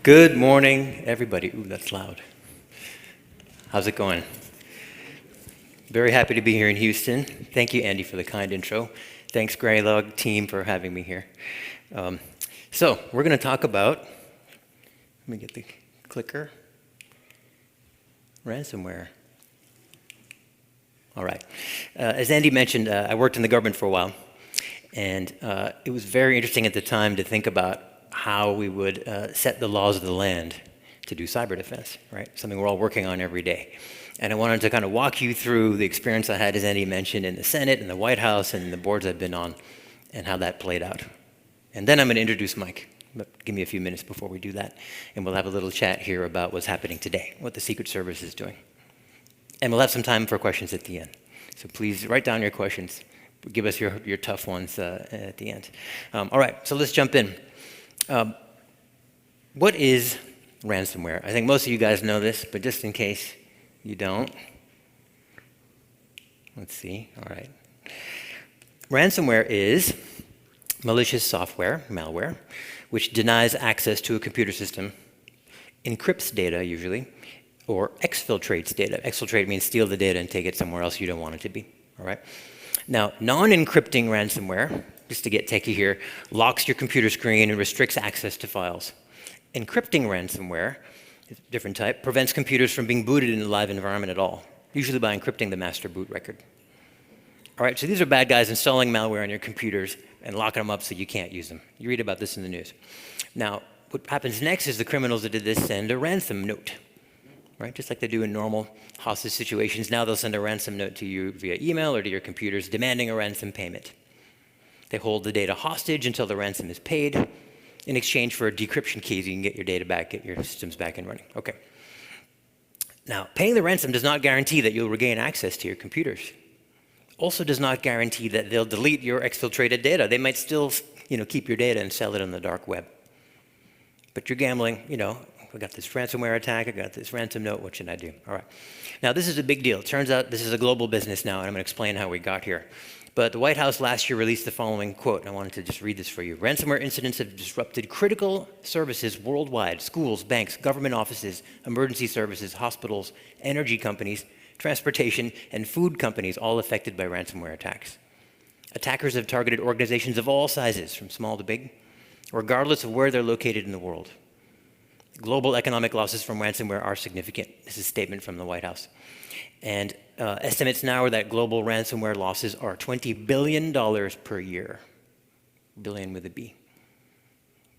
Good morning, everybody. Ooh, that's loud. How's it going? Very happy to be here in Houston. Thank you, Andy, for the kind intro. Thanks, Greylog team, for having me here. So we're going to talk about, let me get the clicker, ransomware. All right. As Andy mentioned, I worked in the government for a while, and it was very interesting at the time to think about how we would set the laws of the land to do cyber defense, right? Something we're all working on every day. And I wanted to kind of walk you through the experience I had, as Andy mentioned, in the Senate, in the White House, and the boards I've been on, and how that played out. And then I'm going to introduce Mike. But give me a few minutes before we do that, and we'll have a little chat here about what's happening today, what the Secret Service is doing. And we'll have some time for questions at the end. So please write down your questions. Give us your tough ones at the end. All right, so let's jump in. What is ransomware? I think most of you guys know this, but just in case you don't, let's see. All right. Ransomware is malicious software, malware, which denies access to a computer system, encrypts data usually, or exfiltrates data. Exfiltrate means steal the data and take it somewhere else you don't want it to be. All right. Now, non-encrypting ransomware, just to get techie here, locks your computer screen and restricts access to files. Encrypting ransomware, a different type, prevents computers from being booted in a live environment at all, usually by encrypting the master boot record. All right, so these are bad guys installing malware on your computers and locking them up so you can't use them. You read about this in the news. Now, what happens next is the criminals that did this send a ransom note, right? Just like they do in normal hostage situations. Now they'll send a ransom note to you via email or to your computers demanding a ransom payment. They hold the data hostage until the ransom is paid in exchange for a decryption key so you can get your data back, get your systems back and running. Okay. Now, paying the ransom does not guarantee that you'll regain access to your computers. Also does not guarantee that they'll delete your exfiltrated data. They might still, keep your data and sell it on the dark web. But you're gambling, I got this ransomware attack, I got this ransom note, what should I do? All right. Now, this is a big deal. It turns out this is a global business now, and I'm going to explain how we got here. But the White House last year released the following quote, and I wanted to just read this for you. Ransomware incidents have disrupted critical services worldwide: schools, banks, government offices, emergency services, hospitals, energy companies, transportation, and food companies, all affected by ransomware attacks. Attackers have targeted organizations of all sizes, from small to big, regardless of where they're located in the world. Global economic losses from ransomware are significant. This is a statement from the White House. And estimates now are that global ransomware losses are $20 billion per year. Billion with a B.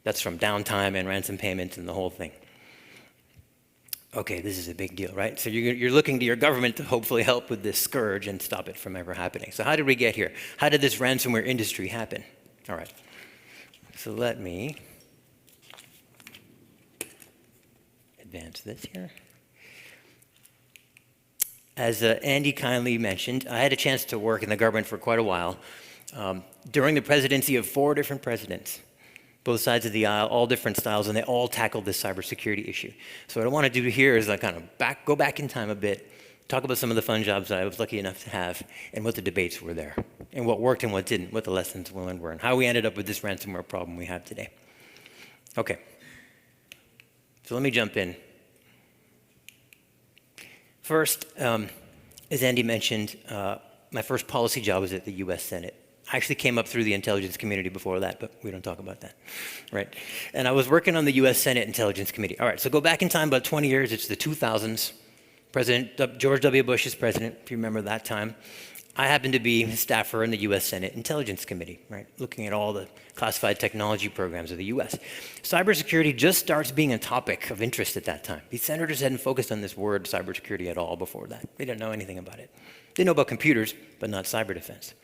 That's from downtime and ransom payments and the whole thing. Okay, this is a big deal, right? So you're looking to your government to hopefully help with this scourge and stop it from ever happening. So how did we get here? How did this ransomware industry happen? All right. So let me advance this here. As Andy kindly mentioned, I had a chance to work in the government for quite a while during the presidency of 4 different presidents, both sides of the aisle, all different styles, and they all tackled this cybersecurity issue. So what I want to do here is go back in time a bit, talk about some of the fun jobs that I was lucky enough to have, and what the debates were there, and what worked and what didn't, what the lessons learned were, and how we ended up with this ransomware problem we have today. Okay, so let me jump in. First, as Andy mentioned, my first policy job was at the US Senate. I actually came up through the intelligence community before that, but we don't talk about that, right? And I was working on the US Senate Intelligence Committee. All right, so go back in time about 20 years, it's the 2000s. President George W. Bush is president, if you remember that time. I happened to be a staffer in the US Senate Intelligence Committee, right? Looking at all the classified technology programs of the US. Cybersecurity just starts being a topic of interest at that time. These senators hadn't focused on this word cybersecurity at all before that. They didn't know anything about it. They know about computers, but not cyber defense.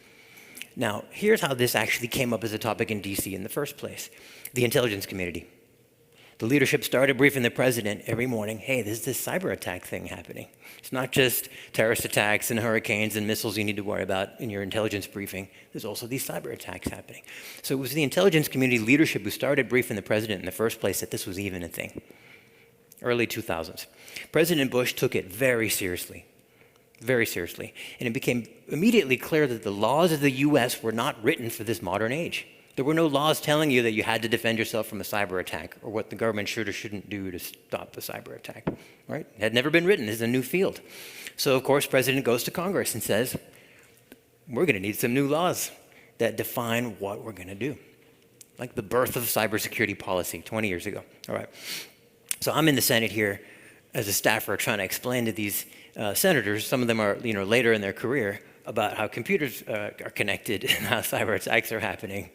Now, here's how this actually came up as a topic in DC in the first place. The Intelligence Committee. The leadership started briefing the president every morning, hey, there's this cyber attack thing happening. It's not just terrorist attacks and hurricanes and missiles you need to worry about in your intelligence briefing. There's also these cyber attacks happening. So it was the intelligence community leadership who started briefing the president in the first place that this was even a thing. Early 2000s. President Bush took it very seriously. Very seriously. And it became immediately clear that the laws of the US were not written for this modern age. There were no laws telling you that you had to defend yourself from a cyber attack or what the government should or shouldn't do to stop a cyber attack, right? It had never been written. This is a new field. So, of course, President goes to Congress and says, we're going to need some new laws that define what we're going to do. Like the birth of cybersecurity policy 20 years ago. All right. So I'm in the Senate here as a staffer trying to explain to these senators, some of them are later in their career, about how computers are connected and how cyber attacks are happening.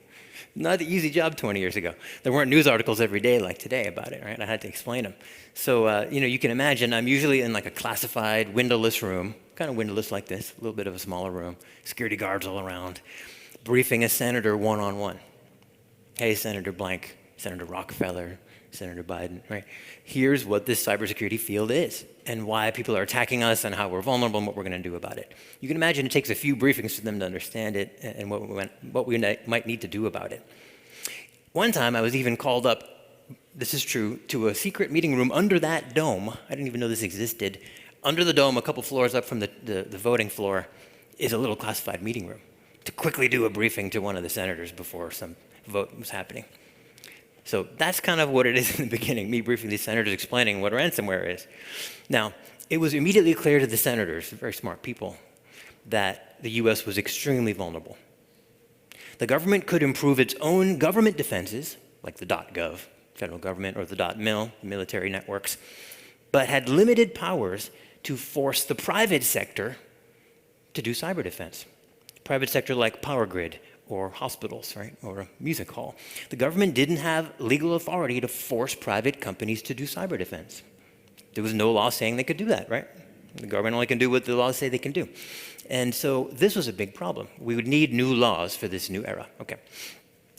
Not an easy job 20 years ago. There weren't news articles every day like today about it, right? I had to explain them. So, you can imagine I'm usually in like a classified windowless room, kind of windowless like this, a little bit of a smaller room, security guards all around, briefing a senator one-on-one. Hey, Senator blank, Senator Rockefeller, Senator Biden, right? Here's what this cybersecurity field is and why people are attacking us and how we're vulnerable and what we're going to do about it. You can imagine it takes a few briefings for them to understand it and what we might need to do about it. One time I was even called up, this is true, to a secret meeting room under that dome. I didn't even know this existed. Under the dome, a couple floors up from the voting floor, is a little classified meeting room to quickly do a briefing to one of the senators before some vote was happening. So that's kind of what it is in the beginning, me briefing these senators explaining what ransomware is. Now, it was immediately clear to the senators, very smart people, that the US was extremely vulnerable. The government could improve its own government defenses, like the .gov, federal government, or the .mil, military networks, but had limited powers to force the private sector to do cyber defense. Private sector like power grid, or hospitals, right, or a music hall. The government didn't have legal authority to force private companies to do cyber defense. There was no law saying they could do that, right? The government only can do what the laws say they can do. And so this was a big problem. We would need new laws for this new era. Okay.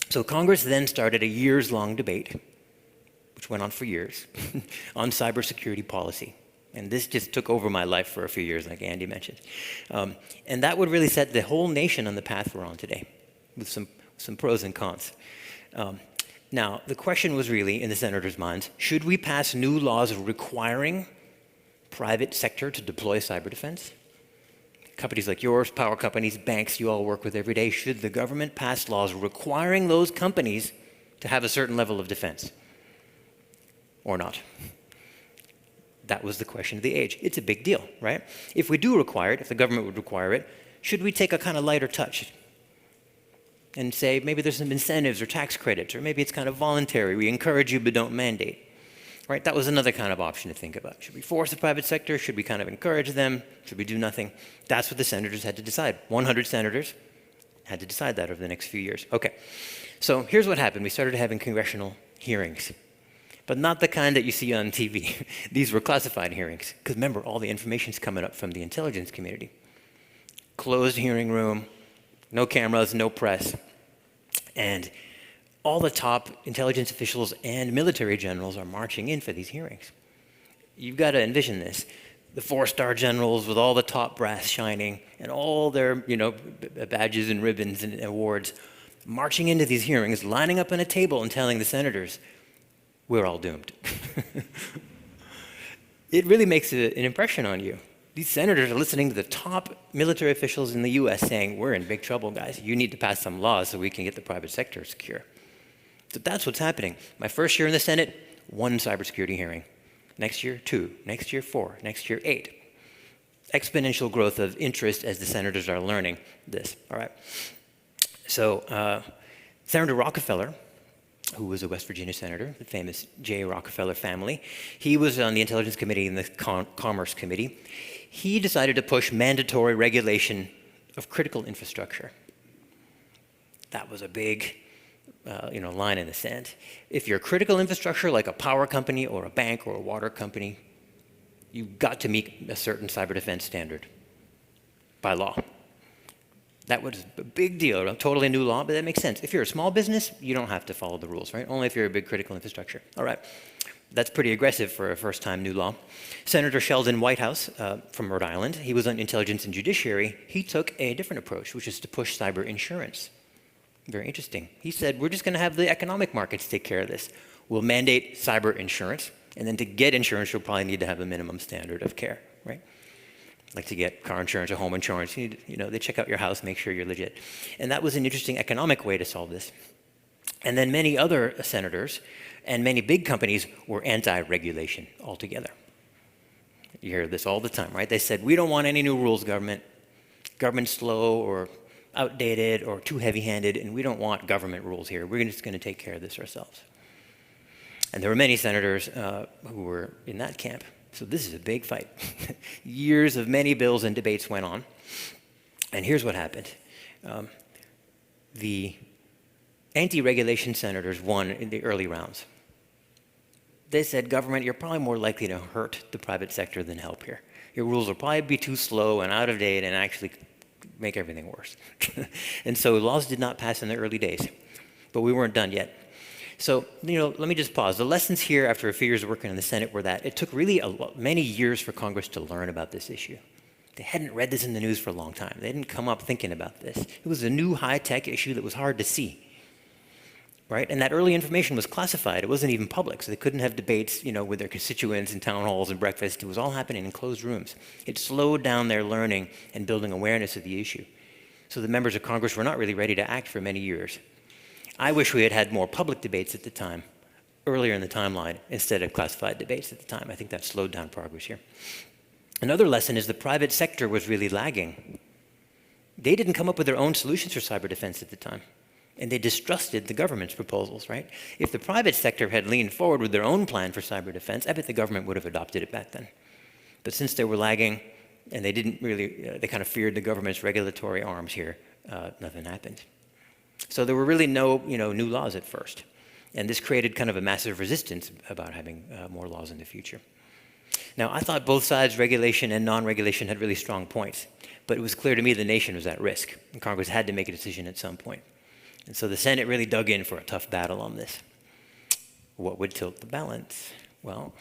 So Congress then started a years-long debate, which went on for years, on cybersecurity policy. And this just took over my life for a few years, like Andy mentioned. And that would really set the whole nation on the path we're on today, with some pros and cons. Now, the question was really, in the senators' minds, should we pass new laws requiring private sector to deploy cyber defense? Companies like yours, power companies, banks you all work with every day, should the government pass laws requiring those companies to have a certain level of defense? Or not? That was the question of the age. It's a big deal, right? If we do require it, if the government would require it, should we take a kind of lighter touch and say maybe there's some incentives or tax credits, or maybe it's kind of voluntary. We encourage you but don't mandate, right? That was another kind of option to think about. Should we force the private sector? Should we kind of encourage them? Should we do nothing? That's what the senators had to decide. 100 senators had to decide that over the next few years. Okay, so here's what happened. We started having congressional hearings, but not the kind that you see on TV. These were classified hearings, because remember, all the information's coming up from the intelligence community. Closed hearing room, no cameras, no press. And all the top intelligence officials and military generals are marching in for these hearings. You've got to envision this. The 4-star generals with all the top brass shining and all their, badges and ribbons and awards, marching into these hearings, lining up on a table and telling the senators, we're all doomed. It really makes an impression on you. These senators are listening to the top military officials in the US saying, we're in big trouble, guys. You need to pass some laws so we can get the private sector secure. So that's what's happening. My first year in the Senate, 1 cybersecurity hearing. Next year, 2. Next year, 4. Next year, 8. Exponential growth of interest as the senators are learning this. All right. So Senator Rockefeller, who was a West Virginia senator, the famous J. Rockefeller family, he was on the Intelligence Committee and the Commerce Committee. He decided to push mandatory regulation of critical infrastructure. That was a big, line in the sand. If you're critical infrastructure, like a power company or a bank or a water company, you've got to meet a certain cyber defense standard by law. That was a big deal, a totally new law, but that makes sense. If you're a small business, you don't have to follow the rules, right? Only if you're a big critical infrastructure. All right. That's pretty aggressive for a first-time new law. Senator Sheldon Whitehouse from Rhode Island, he was on Intelligence and Judiciary. He took a different approach, which is to push cyber insurance. Very interesting. He said, we're just going to have the economic markets take care of this. We'll mandate cyber insurance, and then to get insurance, you'll probably need to have a minimum standard of care, right? Like to get car insurance or home insurance, they check out your house, make sure you're legit. And that was an interesting economic way to solve this. And then many other senators and many big companies were anti-regulation altogether. You hear this all the time, right? They said, we don't want any new rules, government. Government's slow or outdated or too heavy-handed, and we don't want government rules here. We're just going to take care of this ourselves. And there were many senators who were in that camp. So this is a big fight. Years of many bills and debates went on. And here's what happened. The anti-regulation senators won in the early rounds. They said, government, you're probably more likely to hurt the private sector than help here. Your rules will probably be too slow and out of date and actually make everything worse. And so laws did not pass in the early days, but we weren't done yet. So, let me just pause. The lessons here after a few years of working in the Senate were that it took really many years for Congress to learn about this issue. They hadn't read this in the news for a long time. They didn't come up thinking about this. It was a new high-tech issue that was hard to see. Right? And that early information was classified. It wasn't even public, so they couldn't have debates, with their constituents in town halls and breakfast. It was all happening in closed rooms. It slowed down their learning and building awareness of the issue. So the members of Congress were not really ready to act for many years. I wish we had had more public debates at the time, earlier in the timeline, instead of classified debates at the time. I think that slowed down progress here. Another lesson is the private sector was really lagging. They didn't come up with their own solutions for cyber defense at the time. And they distrusted the government's proposals, right? If the private sector had leaned forward with their own plan for cyber defense, I bet the government would have adopted it back then. But since they were lagging and they didn't really, they kind of feared the government's regulatory arms here, nothing happened. So there were really no, new laws at first. And this created kind of a massive resistance about having more laws in the future. Now, I thought both sides, regulation and non-regulation, had really strong points. But it was clear to me the nation was at risk. And Congress had to make a decision at some point. And so the Senate really dug in for a tough battle on this. What would tilt the balance? Well,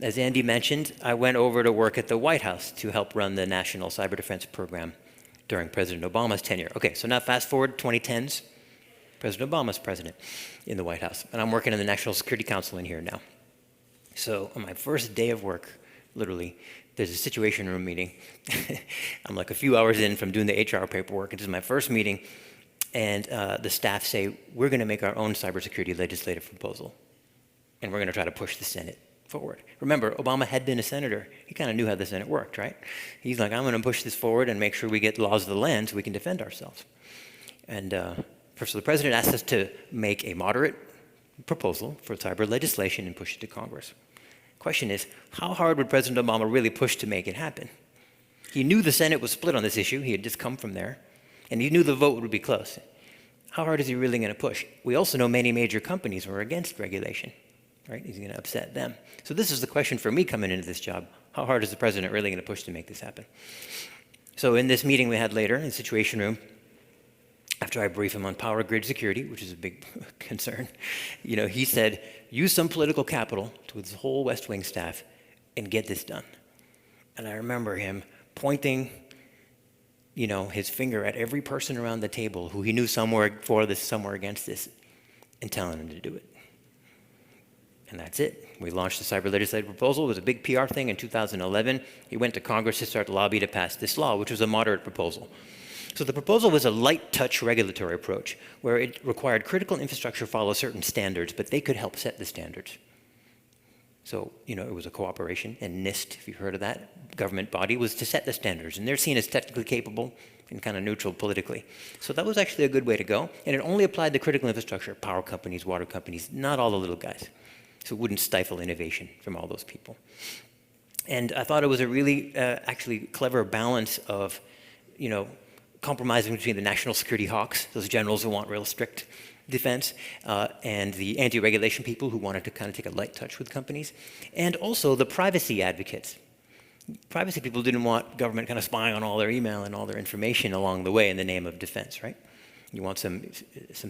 as Andy mentioned, I went over to work at the White House to help run the National Cyber Defense Program during President Obama's tenure. Okay, so now fast forward 2010s, President Obama's president in the White House. And I'm working in the National Security Council in here now. So on my first day of work, literally, there's a situation room meeting. I'm like a few hours in from doing the HR paperwork. This is my first meeting. And the staff say, we're going to make our own cybersecurity legislative proposal. And we're going to try to push the Senate forward. Remember, Obama had been a senator. He kind of knew how the Senate worked, right? He's like, I'm going to push this forward and make sure we get laws of the land so we can defend ourselves. And so the president asked us to make a moderate proposal for cyber legislation and push it to Congress. Question is, how hard would President Obama really push to make it happen? He knew the Senate was split on this issue. He had just come from there. And he knew the vote would be close. How hard is he really going to push? We also know many major companies were against regulation, right? He's going to upset them. So this is the question for me coming into this job. How hard is the president really going to push to make this happen? So in this meeting we had later in the Situation Room, after I brief him on power grid security, which is a big concern, he said, use some political capital to his whole West Wing staff and get this done. And I remember him pointing his finger at every person around the table who he knew somewhere for this, somewhere against this, and telling them to do it. And that's it. We launched the cyber legislative proposal. It was a big PR thing in 2011. He went to Congress to start lobby to pass this law, which was a moderate proposal. So the proposal was a light touch regulatory approach, where it required critical infrastructure follow certain standards, but they could help set the standards. So, it was a cooperation, and NIST, if you've heard of that, government body, was to set the standards. And they're seen as technically capable and kind of neutral politically. So that was actually a good way to go. And it only applied to critical infrastructure, power companies, water companies, not all the little guys. So it wouldn't stifle innovation from all those people. And I thought it was a really, actually clever balance of, compromising between the national security hawks, those generals who want real strict defense, and the anti-regulation people who wanted to kind of take a light touch with companies, and also the privacy advocates. Privacy people didn't want government kind of spying on all their email and all their information along the way in the name of defense, right? You want some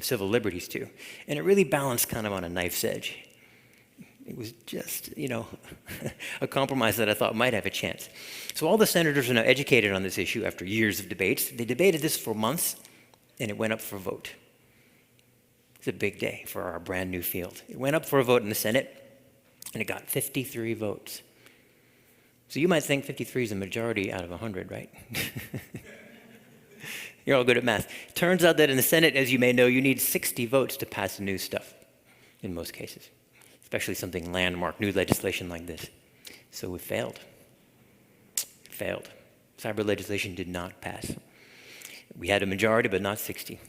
civil liberties too. And it really balanced kind of on a knife's edge. It was just, a compromise that I thought might have a chance. So all the senators are now educated on this issue after years of debates. They debated this for months, and it went up for a vote. It's a big day for our brand new field. It went up for a vote in the Senate, and it got 53 votes. So you might think 53 is a majority out of 100, right? You're all good at math. Turns out that in the Senate, as you may know, you need 60 votes to pass new stuff in most cases, especially something landmark, new legislation like this. So we failed. Failed. Cyber legislation did not pass. We had a majority, but not 60.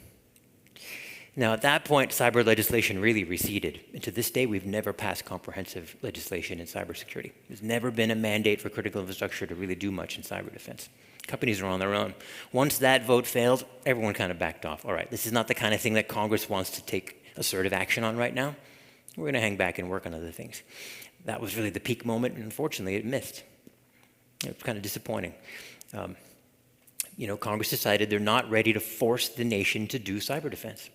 Now, at that point, cyber legislation really receded. And to this day, we've never passed comprehensive legislation in cybersecurity. There's never been a mandate for critical infrastructure to really do much in cyber defense. Companies are on their own. Once that vote failed, everyone kind of backed off. All right, this is not the kind of thing that Congress wants to take assertive action on right now. We're going to hang back and work on other things. That was really the peak moment, and unfortunately, it missed. It was kind of disappointing. Congress decided they're not ready to force the nation to do cyber defense.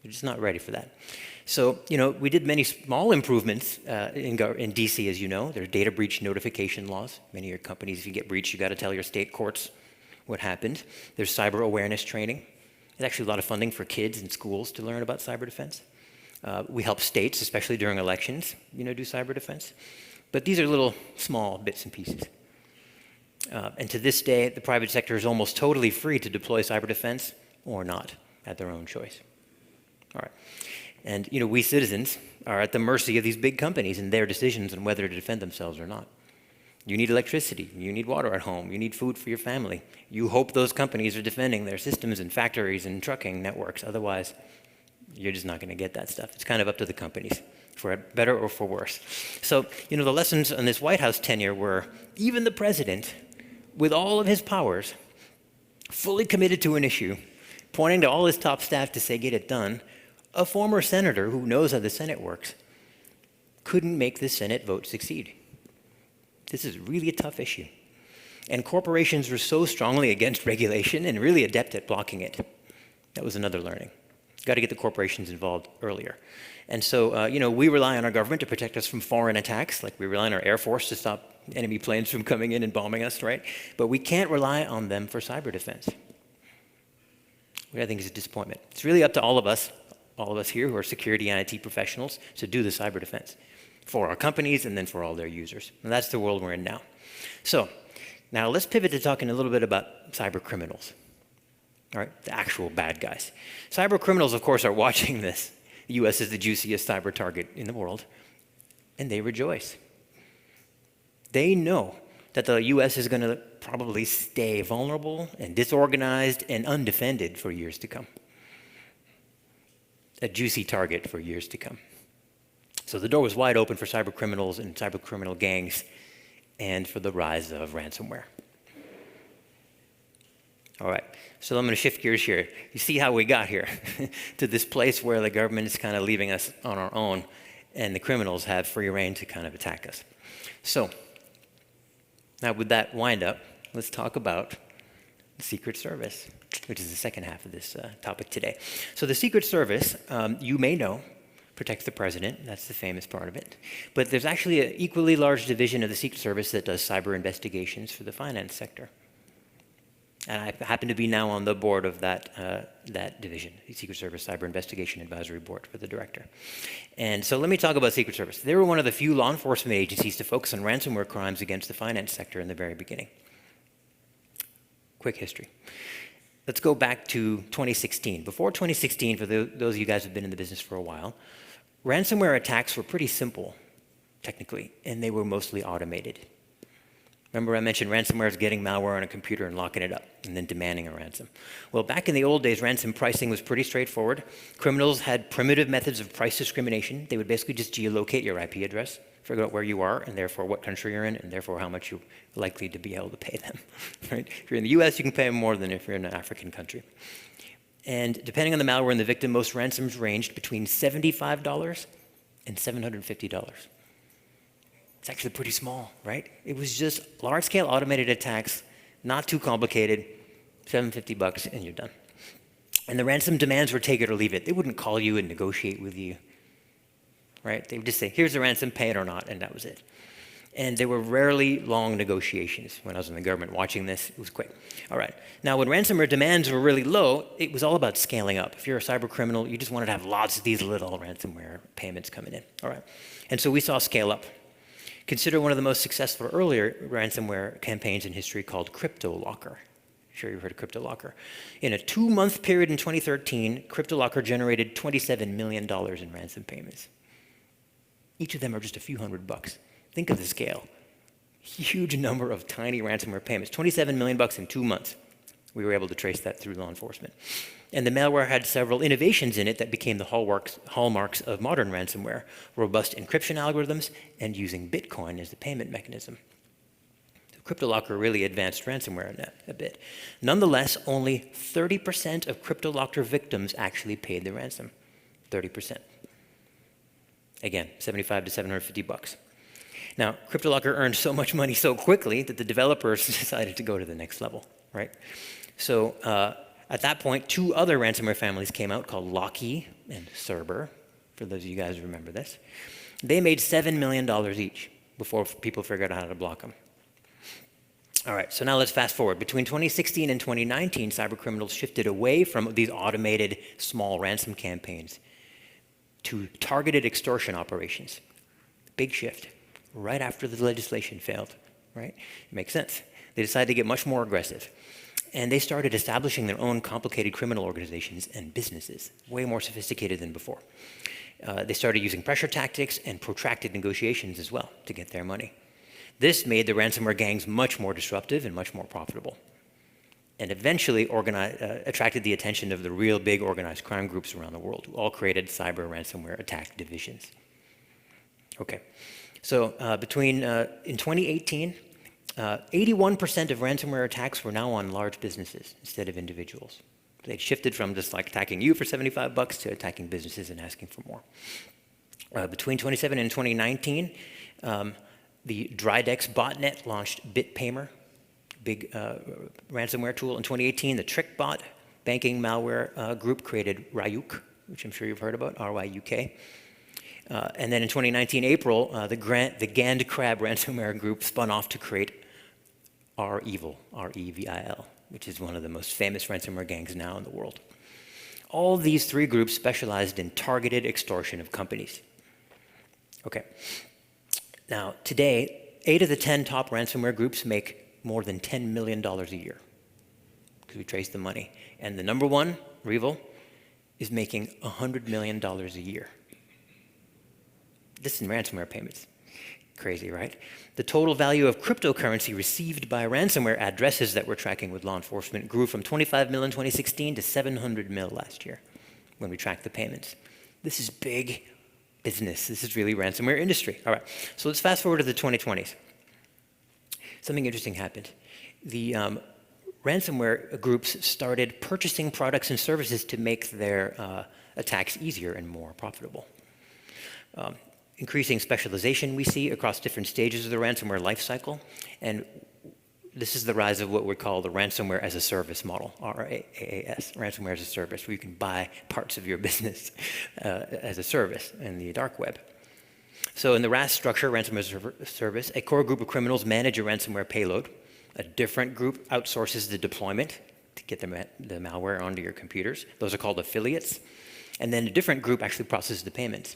They're just not ready for that. So, we did many small improvements in D.C., as you know. There are data breach notification laws. Many of your companies, if you get breached, you got to tell your state courts what happened. There's cyber awareness training. There's actually a lot of funding for kids in schools to learn about cyber defense. We help states, especially during elections, do cyber defense. But these are little small bits and pieces. And to this day, the private sector is almost totally free to deploy cyber defense or not at their own choice. All right. And, we citizens are at the mercy of these big companies and their decisions on whether to defend themselves or not. You need electricity. You need water at home. You need food for your family. You hope those companies are defending their systems and factories and trucking networks. Otherwise, you're just not going to get that stuff. It's kind of up to the companies, for better or for worse. So, the lessons on this White House tenure were even the president, with all of his powers, fully committed to an issue, pointing to all his top staff to say, get it done, a former senator who knows how the Senate works couldn't make the Senate vote succeed. This is really a tough issue. And corporations were so strongly against regulation and really adept at blocking it. That was another learning. Got to get the corporations involved earlier. And so, we rely on our government to protect us from foreign attacks, like we rely on our Air Force to stop enemy planes from coming in and bombing us, right? But we can't rely on them for cyber defense, which I think is a disappointment. It's really up to all of us here who are security and IT professionals, to do the cyber defense for our companies and then for all their users. And that's the world we're in now. So now let's pivot to talking a little bit about cyber criminals. All right, the actual bad guys. Cyber criminals, of course, are watching this. The U.S. is the juiciest cyber target in the world, and they rejoice. They know that the U.S. is going to probably stay vulnerable and disorganized and undefended for years to come. A juicy target for years to come. So the door was wide open for cyber criminals and cyber criminal gangs, and for the rise of ransomware. All right, so I'm going to shift gears here. You see how we got here to this place where the government is kind of leaving us on our own, and the criminals have free rein to kind of attack us. So now with that wind up, let's talk about the Secret Service, which is the second half of this topic today. So the Secret Service, you may know, protects the president. That's the famous part of it. But there's actually an equally large division of the Secret Service that does cyber investigations for the finance sector. And I happen to be now on the board of that division, the Secret Service Cyber Investigation Advisory Board, for the director. And so let me talk about Secret Service. They were one of the few law enforcement agencies to focus on ransomware crimes against the finance sector in the very beginning. Quick history. Let's go back to 2016. Before 2016, for those of you guys who have been in the business for a while, ransomware attacks were pretty simple, technically, and they were mostly automated. Remember I mentioned ransomware is getting malware on a computer and locking it up and then demanding a ransom. Well, back in the old days, ransom pricing was pretty straightforward. Criminals had primitive methods of price discrimination. They would basically just geolocate your IP address, figure out where you are, and therefore what country you're in, and therefore how much you're likely to be able to pay them. Right? If you're in the US, you can pay them more than if you're in an African country. And depending on the malware and the victim, most ransoms ranged between $75 and $750. It's actually pretty small, right? It was just large-scale automated attacks, not too complicated, $750 and you're done. And the ransom demands were take it or leave it. They wouldn't call you and negotiate with you, right? They would just say, here's the ransom, pay it or not, and that was it. And there were rarely long negotiations. When I was in the government watching this, it was quick. All right. Now, when ransomware demands were really low, it was all about scaling up. If you're a cyber criminal, you just wanted to have lots of these little ransomware payments coming in. All right. And so we saw scale up. Consider one of the most successful earlier ransomware campaigns in history called CryptoLocker. sure you've heard of CryptoLocker. In a 2-month period in 2013, CryptoLocker generated $27 million in ransom payments. Each of them are just a few $100. Think of the scale. Huge number of tiny ransomware payments. $27 million in 2 months. We were able to trace that through law enforcement. And the malware had several innovations in it that became the hallmarks of modern ransomware: robust encryption algorithms and using Bitcoin as the payment mechanism. So CryptoLocker really advanced ransomware a bit. Nonetheless, only 30% of CryptoLocker victims actually paid the ransom. 30%. Again, $75 to $750. Now, CryptoLocker earned so much money so quickly that the developers decided to go to the next level, right? So at that point, 2 other ransomware families came out called Locky and Cerber, for those of you guys who remember this. They made $7 million each before people figured out how to block them. All right, so now let's fast forward. Between 2016 and 2019, cybercriminals shifted away from these automated small ransom campaigns to targeted extortion operations. Big shift, right after the legislation failed, right? It makes sense. They decided to get much more aggressive. And they started establishing their own complicated criminal organizations and businesses, way more sophisticated than before. They started using pressure tactics and protracted negotiations as well to get their money. This made the ransomware gangs much more disruptive and much more profitable, and eventually attracted the attention of the real big organized crime groups around the world, who all created cyber ransomware attack divisions. Okay, so in 2018, 81% of ransomware attacks were now on large businesses instead of individuals. They shifted from just like attacking you for $75 to attacking businesses and asking for more. Between 2017 and 2019, the Drydex botnet launched BitPaymer, big ransomware tool. In 2018, the TrickBot banking malware group created Ryuk, which I'm sure you've heard about, R-Y-U-K. And then in 2019, April, the Gand Crab ransomware group spun off to create R-Evil, R-E-V-I-L, which is one of the most famous ransomware gangs now in the world. All these 3 groups specialized in targeted extortion of companies. Okay. Now, today, 8 of the 10 top ransomware groups make more than $10 million a year, because we trace the money. And the number one, REvil, is making $100 million a year. This is in ransomware payments. Crazy, right? The total value of cryptocurrency received by ransomware addresses that we're tracking with law enforcement grew from 25 mil in 2016 to 700 mil last year when we tracked the payments. This is big business. This is really ransomware industry. All right, so let's fast forward to the 2020s. Something interesting happened. The ransomware groups started purchasing products and services to make their attacks easier and more profitable. Increasing specialization we see across different stages of the ransomware lifecycle, and this is the rise of what we call the ransomware as a service model, RAAS, ransomware as a service, where you can buy parts of your business as a service in the dark web. So in the RAS structure, ransomware as a service, a core group of criminals manage a ransomware payload. A different group outsources the deployment to get the malware onto your computers. Those are called affiliates. And then a different group actually processes the payments.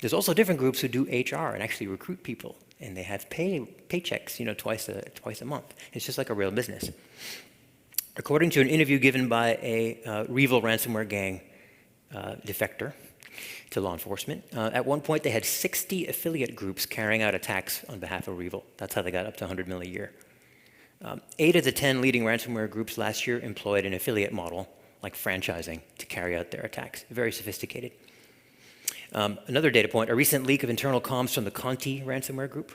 There's also different groups who do HR and actually recruit people, and they have paychecks, twice a month. It's just like a real business. According to an interview given by a REvil ransomware gang defector to law enforcement, at one point they had 60 affiliate groups carrying out attacks on behalf of REvil. That's how they got up to 100 mil a year. 8 of the 10 leading ransomware groups last year employed an affiliate model, like franchising, to carry out their attacks. Very sophisticated. Another data point, a recent leak of internal comms from the Conti ransomware group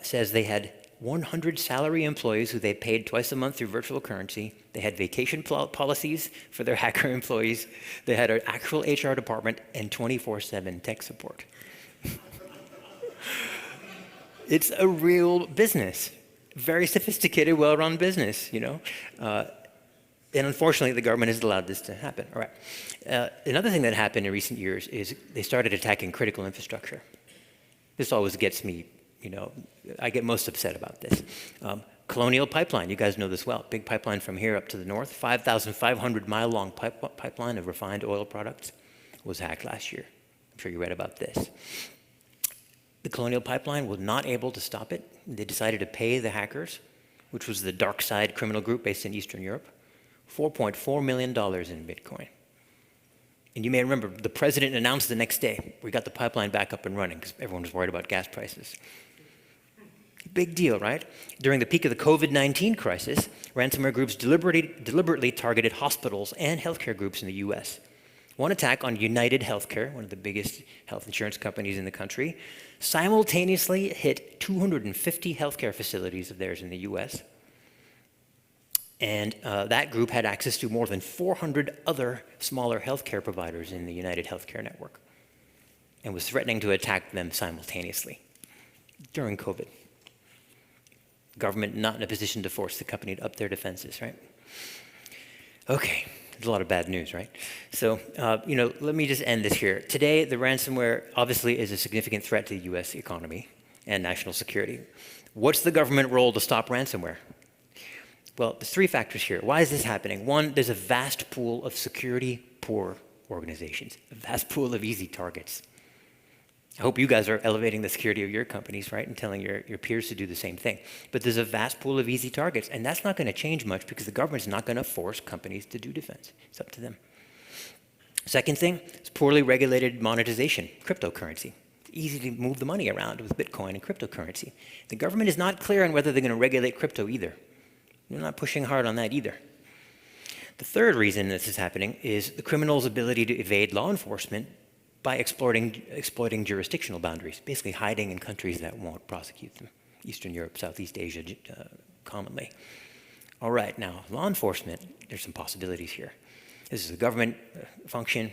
says they had 100 salary employees who they paid twice a month through virtual currency. They had vacation policies for their hacker employees. They had an actual HR department and 24/7 tech support. It's a real business, very sophisticated, well-run business, And unfortunately, the government has allowed this to happen. All right. Another thing that happened in recent years is they started attacking critical infrastructure. This always gets me, I get most upset about this. Colonial Pipeline, you guys know this well. Big pipeline from here up to the north. 5,500-mile-long pipeline of refined oil products was hacked last year. I'm sure you read about this. The Colonial Pipeline was not able to stop it. They decided to pay the hackers which was the dark side criminal group based in Eastern Europe, $4.4 million in Bitcoin. And you may remember, the president announced the next day, we got the pipeline back up and running because everyone was worried about gas prices. Big deal, right? During the peak of the COVID-19 crisis, ransomware groups deliberately targeted hospitals and healthcare groups in the US. One attack on United Healthcare, one of the biggest health insurance companies in the country, simultaneously hit 250 healthcare facilities of theirs in the US. And that group had access to more than 400 other smaller healthcare providers in the United Healthcare network and was threatening to attack them simultaneously during COVID. Government not in a position to force the company to up their defenses, right? Okay, there's a lot of bad news, right? So, let me just end this here. Today, the ransomware obviously is a significant threat to the US economy and national security. What's the government role to stop ransomware? Well, there's three factors here. Why is this happening? One, there's a vast pool of security-poor organizations, a vast pool of easy targets. I hope you guys are elevating the security of your companies, right, and telling your peers to do the same thing. But there's a vast pool of easy targets, and that's not going to change much because the government's not going to force companies to do defense. It's up to them. Second thing is poorly regulated monetization, cryptocurrency. It's easy to move the money around with Bitcoin and cryptocurrency. The government is not clear on whether they're going to regulate crypto either. They're not pushing hard on that either. The third reason this is happening is the criminals' ability to evade law enforcement by exploiting jurisdictional boundaries, basically hiding in countries that won't prosecute them. Eastern Europe, Southeast Asia, commonly. All right, now, law enforcement, there's some possibilities here. This is a government function.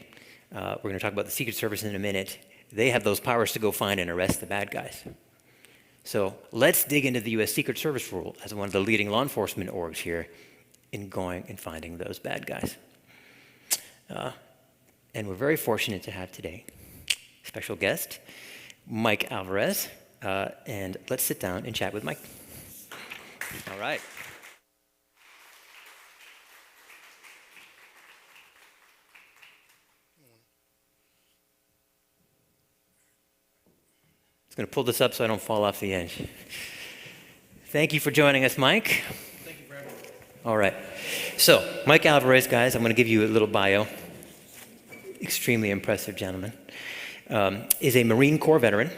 We're going to talk about the Secret Service in a minute. They have those powers to go find and arrest the bad guys. So let's dig into the US Secret Service role as one of the leading law enforcement orgs here in going and finding those bad guys. And we're very fortunate to have today a special guest, Mike Alvarez. And let's sit down and chat with Mike. All right. I'm going to pull this up so I don't fall off the edge. Thank you for joining us, Mike. Thank you for having me. All right. So, Mike Alvarez, guys, I'm going to give you a little bio. Extremely impressive gentleman. Is a Marine Corps veteran.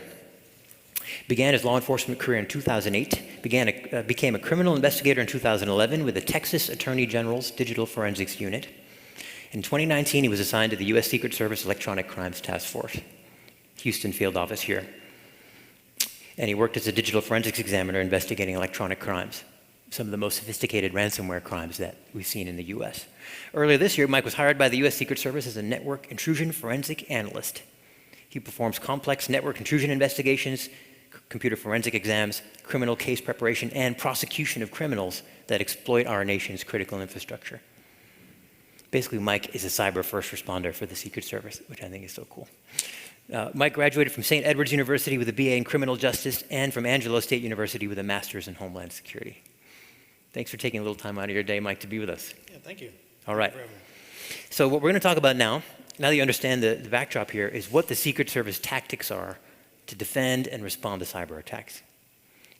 Began his law enforcement career in 2008. Became a criminal investigator in 2011 with the Texas Attorney General's Digital Forensics Unit. In 2019, he was assigned to the U.S. Secret Service Electronic Crimes Task Force, Houston field office here. And he worked as a digital forensics examiner investigating electronic crimes, some of the most sophisticated ransomware crimes that we've seen in the US. Earlier this year, Mike was hired by the US Secret Service as a network intrusion forensic analyst. He performs complex network intrusion investigations, computer forensic exams, criminal case preparation, and prosecution of criminals that exploit our nation's critical infrastructure. Basically, Mike is a cyber first responder for the Secret Service, which I think is so cool. Mike graduated from St. Edward's University with a BA in Criminal Justice and from Angelo State University with a Master's in Homeland Security. Thanks for taking a little time out of your day, Mike, to be with us. Yeah, thank you. All right. So what we're going to talk about now that you understand the backdrop here, is what the Secret Service tactics are to defend and respond to cyber attacks.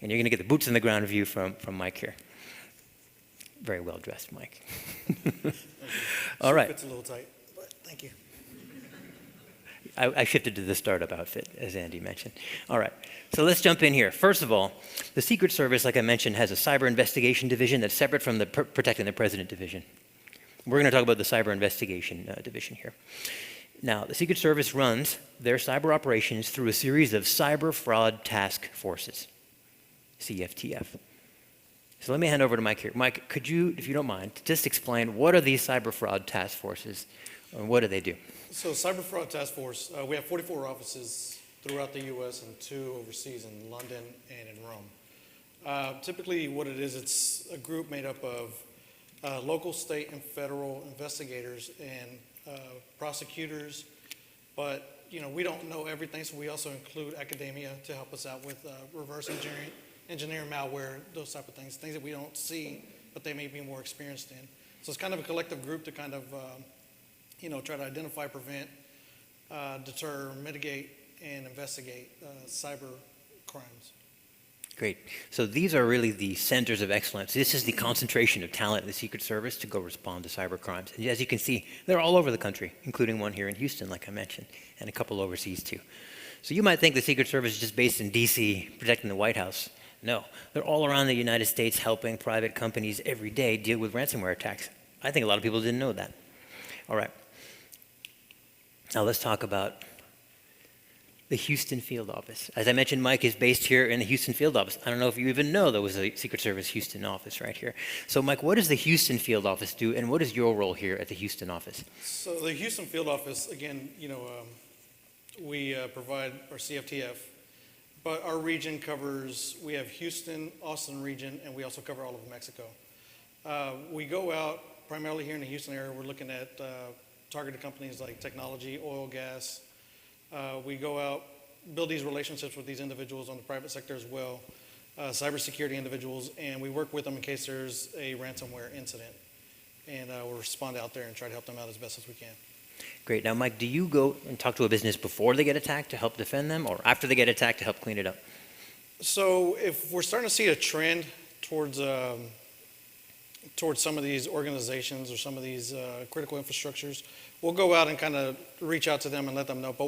And you're going to get the boots on the ground view from Mike here. Very well dressed, Mike. All right. It's a little tight, but thank you. I shifted to the startup outfit, as Andy mentioned. All right, so let's jump in here. First of all, the Secret Service, like I mentioned, has a cyber investigation division that's separate from the protecting the president division. We're going to talk about the cyber investigation division here. Now, the Secret Service runs their cyber operations through a series of cyber fraud task forces, CFTF. So let me hand over to Mike here. Mike, could you, if you don't mind, just explain what are these cyber fraud task forces and what do they do? So Cyber Fraud Task Force, we have 44 offices throughout the U.S. and 2 overseas in London and in Rome. Typically what it is, it's a group made up of local, state, and federal investigators and prosecutors. But we don't know everything, so we also include academia to help us out with reverse engineering malware, those type of things that we don't see, but they may be more experienced in. So it's kind of a collective group to kind of try to identify, prevent, deter, mitigate, and investigate cyber crimes. Great. So these are really the centers of excellence. This is the concentration of talent in the Secret Service to go respond to cyber crimes. And as you can see, they're all over the country, including one here in Houston, like I mentioned, and a couple overseas too. So you might think the Secret Service is just based in DC, protecting the White House. No, they're all around the United States helping private companies every day deal with ransomware attacks. I think a lot of people didn't know that. All right. Now let's talk about the Houston field office. As I mentioned, Mike is based here in the Houston field office. I don't know if you even know there was a Secret Service Houston office right here. So Mike, what does the Houston field office do, and what is your role here at the Houston office? So the Houston field office, again, we provide our CFTF, but our region covers, we have Houston, Austin region, and we also cover all of Mexico. We go out primarily here in the Houston area. We're looking at targeted companies like technology, oil, gas. We go out, build these relationships with these individuals on the private sector as well, cybersecurity individuals, and we work with them in case there's a ransomware incident. And we'll respond out there and try to help them out as best as we can. Great. Now, Mike, do you go and talk to a business before they get attacked to help defend them, or after they get attacked to help clean it up? So if we're starting to see a trend towards some of these organizations or some of these critical infrastructures, we'll go out and kind of reach out to them and let them know. But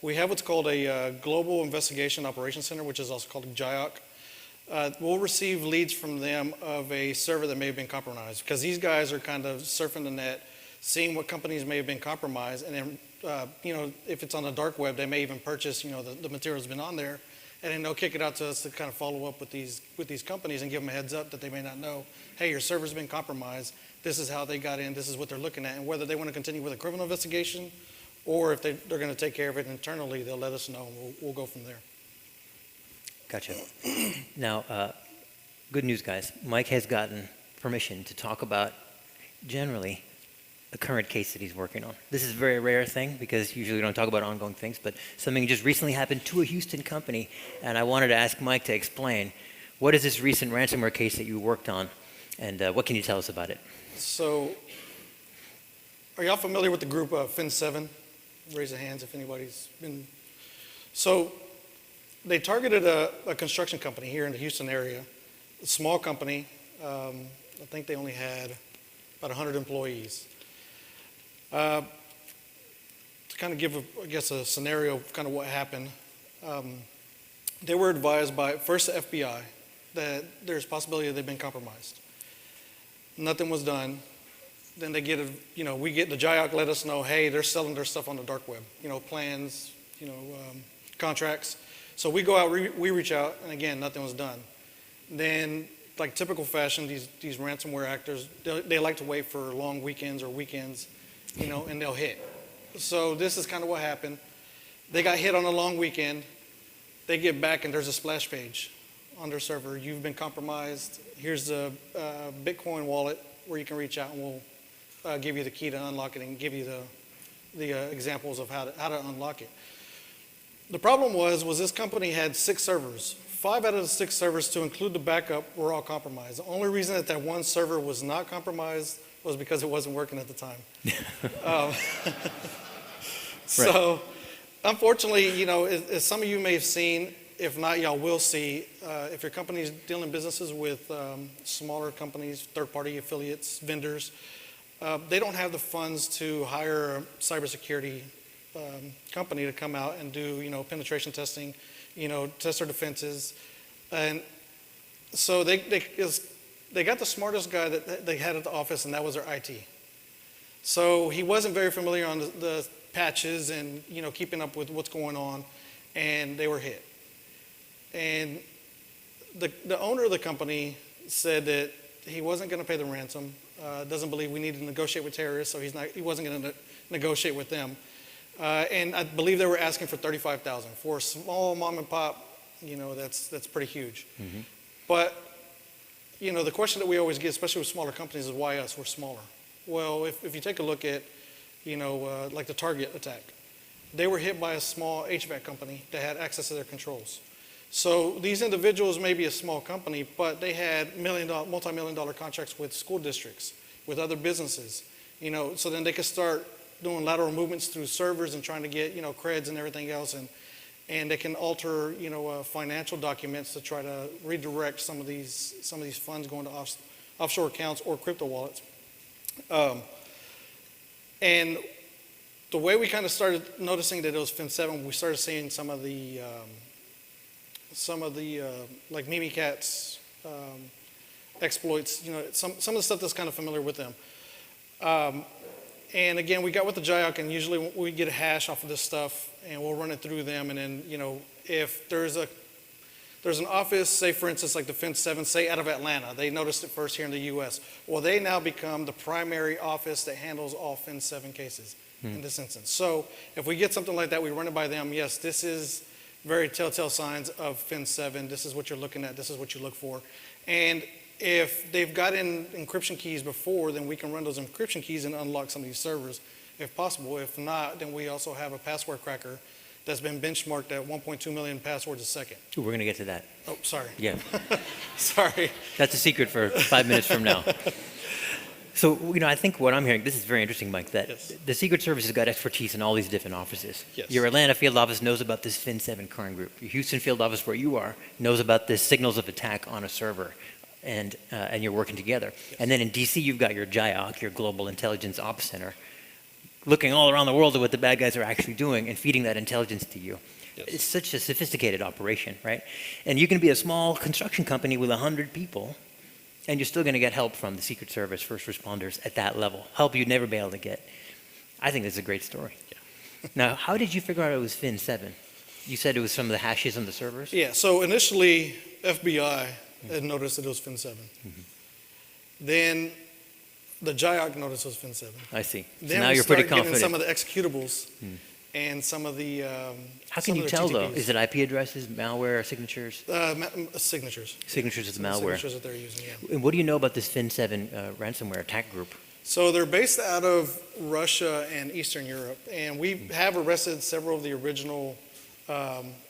we have what's called a Global Investigation Operations Center, which is also called a GIOC. We'll receive leads from them of a server that may have been compromised, because these guys are kind of surfing the net, seeing what companies may have been compromised, and then, if it's on the dark web, they may even purchase, the material's been on there, and then they'll kick it out to us to kind of follow up with these companies and give them a heads up that they may not know. Hey, your server's been compromised. This is how they got in. This is what they're looking at, and whether they want to continue with a criminal investigation, or if they're going to take care of it internally, they'll let us know, and we'll go from there. Gotcha. Now, good news, guys. Mike has gotten permission to talk about, generally, the current case that he's working on. This is a very rare thing, because usually we don't talk about ongoing things, but something just recently happened to a Houston company, and I wanted to ask Mike to explain, what is this recent ransomware case that you worked on, and what can you tell us about it? So, are y'all familiar with the group Fin7? Raise your hands if anybody's been. So, they targeted a construction company here in the Houston area, a small company. I think they only had about 100 employees. To kind of give, a scenario of kind of what happened, they were advised by first the FBI that there's possibility that they've been compromised. Nothing was done. Then they get we get the GIOC let us know, hey, they're selling their stuff on the dark web, plans, contracts. So we go out, we reach out, and again, nothing was done. Then, like typical fashion, these ransomware actors, they like to wait for long weekends, and they'll hit. So this is kind of what happened. They got hit on a long weekend. They get back, and there's a splash page on their server. You've been compromised. Here's a Bitcoin wallet where you can reach out, and we'll give you the key to unlock it and give you the examples of how to unlock it. The problem was this company had 6 servers. 5 out of the 6 servers, to include the backup, were all compromised. The only reason that one server was not compromised was because it wasn't working at the time. So, unfortunately, as some of you may have seen, if not, y'all will see, if your company is dealing businesses with smaller companies, third-party affiliates, vendors, they don't have the funds to hire a cybersecurity company to come out and do, penetration testing, test their defenses. And so they got the smartest guy that they had at the office, and that was their IT. So he wasn't very familiar on the patches and, keeping up with what's going on, and they were hit. And the owner of the company said that he wasn't going to pay the ransom, doesn't believe we need to negotiate with terrorists, so he wasn't going to negotiate with them. And I believe they were asking for $35,000 for a small mom and pop. That's pretty huge. Mm-hmm. But the question that we always get, especially with smaller companies, is why us? We're smaller. Well, if you take a look at like the Target attack, they were hit by a small HVAC company that had access to their controls. So these individuals may be a small company, but they had multi-million-dollar contracts with school districts, with other businesses. So then they could start doing lateral movements through servers and trying to get creds and everything else, and they can alter, financial documents to try to redirect some of these funds going to offshore accounts or crypto wallets. And the way we kind of started noticing that it was Fin7, we started seeing some of the like Mimikatz exploits, some of the stuff that's kind of familiar with them. And again, we got with the JIOC, and usually we get a hash off of this stuff, and we'll run it through them. And then, if there's an office, say for instance, like the Fin7, say out of Atlanta, they noticed it first here in the U.S. Well, they now become the primary office that handles all Fin7 cases in this instance. So if we get something like that, we run it by them. Yes, this is very telltale signs of Fin7. This is what you're looking at. This is what you look for. And if they've gotten encryption keys before, then we can run those encryption keys and unlock some of these servers if possible. If not, then we also have a password cracker that's been benchmarked at 1.2 million passwords a second. Ooh, we're going to get to that. Oh, sorry. Yeah. Sorry. That's a secret for 5 minutes from now. So, I think what I'm hearing, this is very interesting, Mike, that Yes. the Secret Service has got expertise in all these different offices. Yes. Your Atlanta field office knows about this Fin7 crime group. Your Houston field office, where you are, knows about this signals of attack on a server. And you're working together. Yes. And then in DC, you've got your GIOC, your Global Intelligence Ops Center, looking all around the world at what the bad guys are actually doing and feeding that intelligence to you. Yes. It's such a sophisticated operation, right? And you can be a small construction company with 100 people, and you're still going to get help from the Secret Service, first responders at that level. Help you'd never be able to get. I think it's a great story. Yeah. Now, how did you figure out it was Fin7? You said it was some of the hashes on the servers? Yeah, so initially, FBI had noticed that it was Fin7. Then the JIOC noticed it was Fin7. I see. So Then now we you're pretty started getting confident. some of the executables and some of the How some can you of their tell, though? TTPs. Is it IP addresses, malware, signatures? Signatures. Signatures of the Some malware. Signatures that they're using, yeah. And what do you know about this Fin7 ransomware attack group? So they're based out of Russia and Eastern Europe, and we have arrested several of the original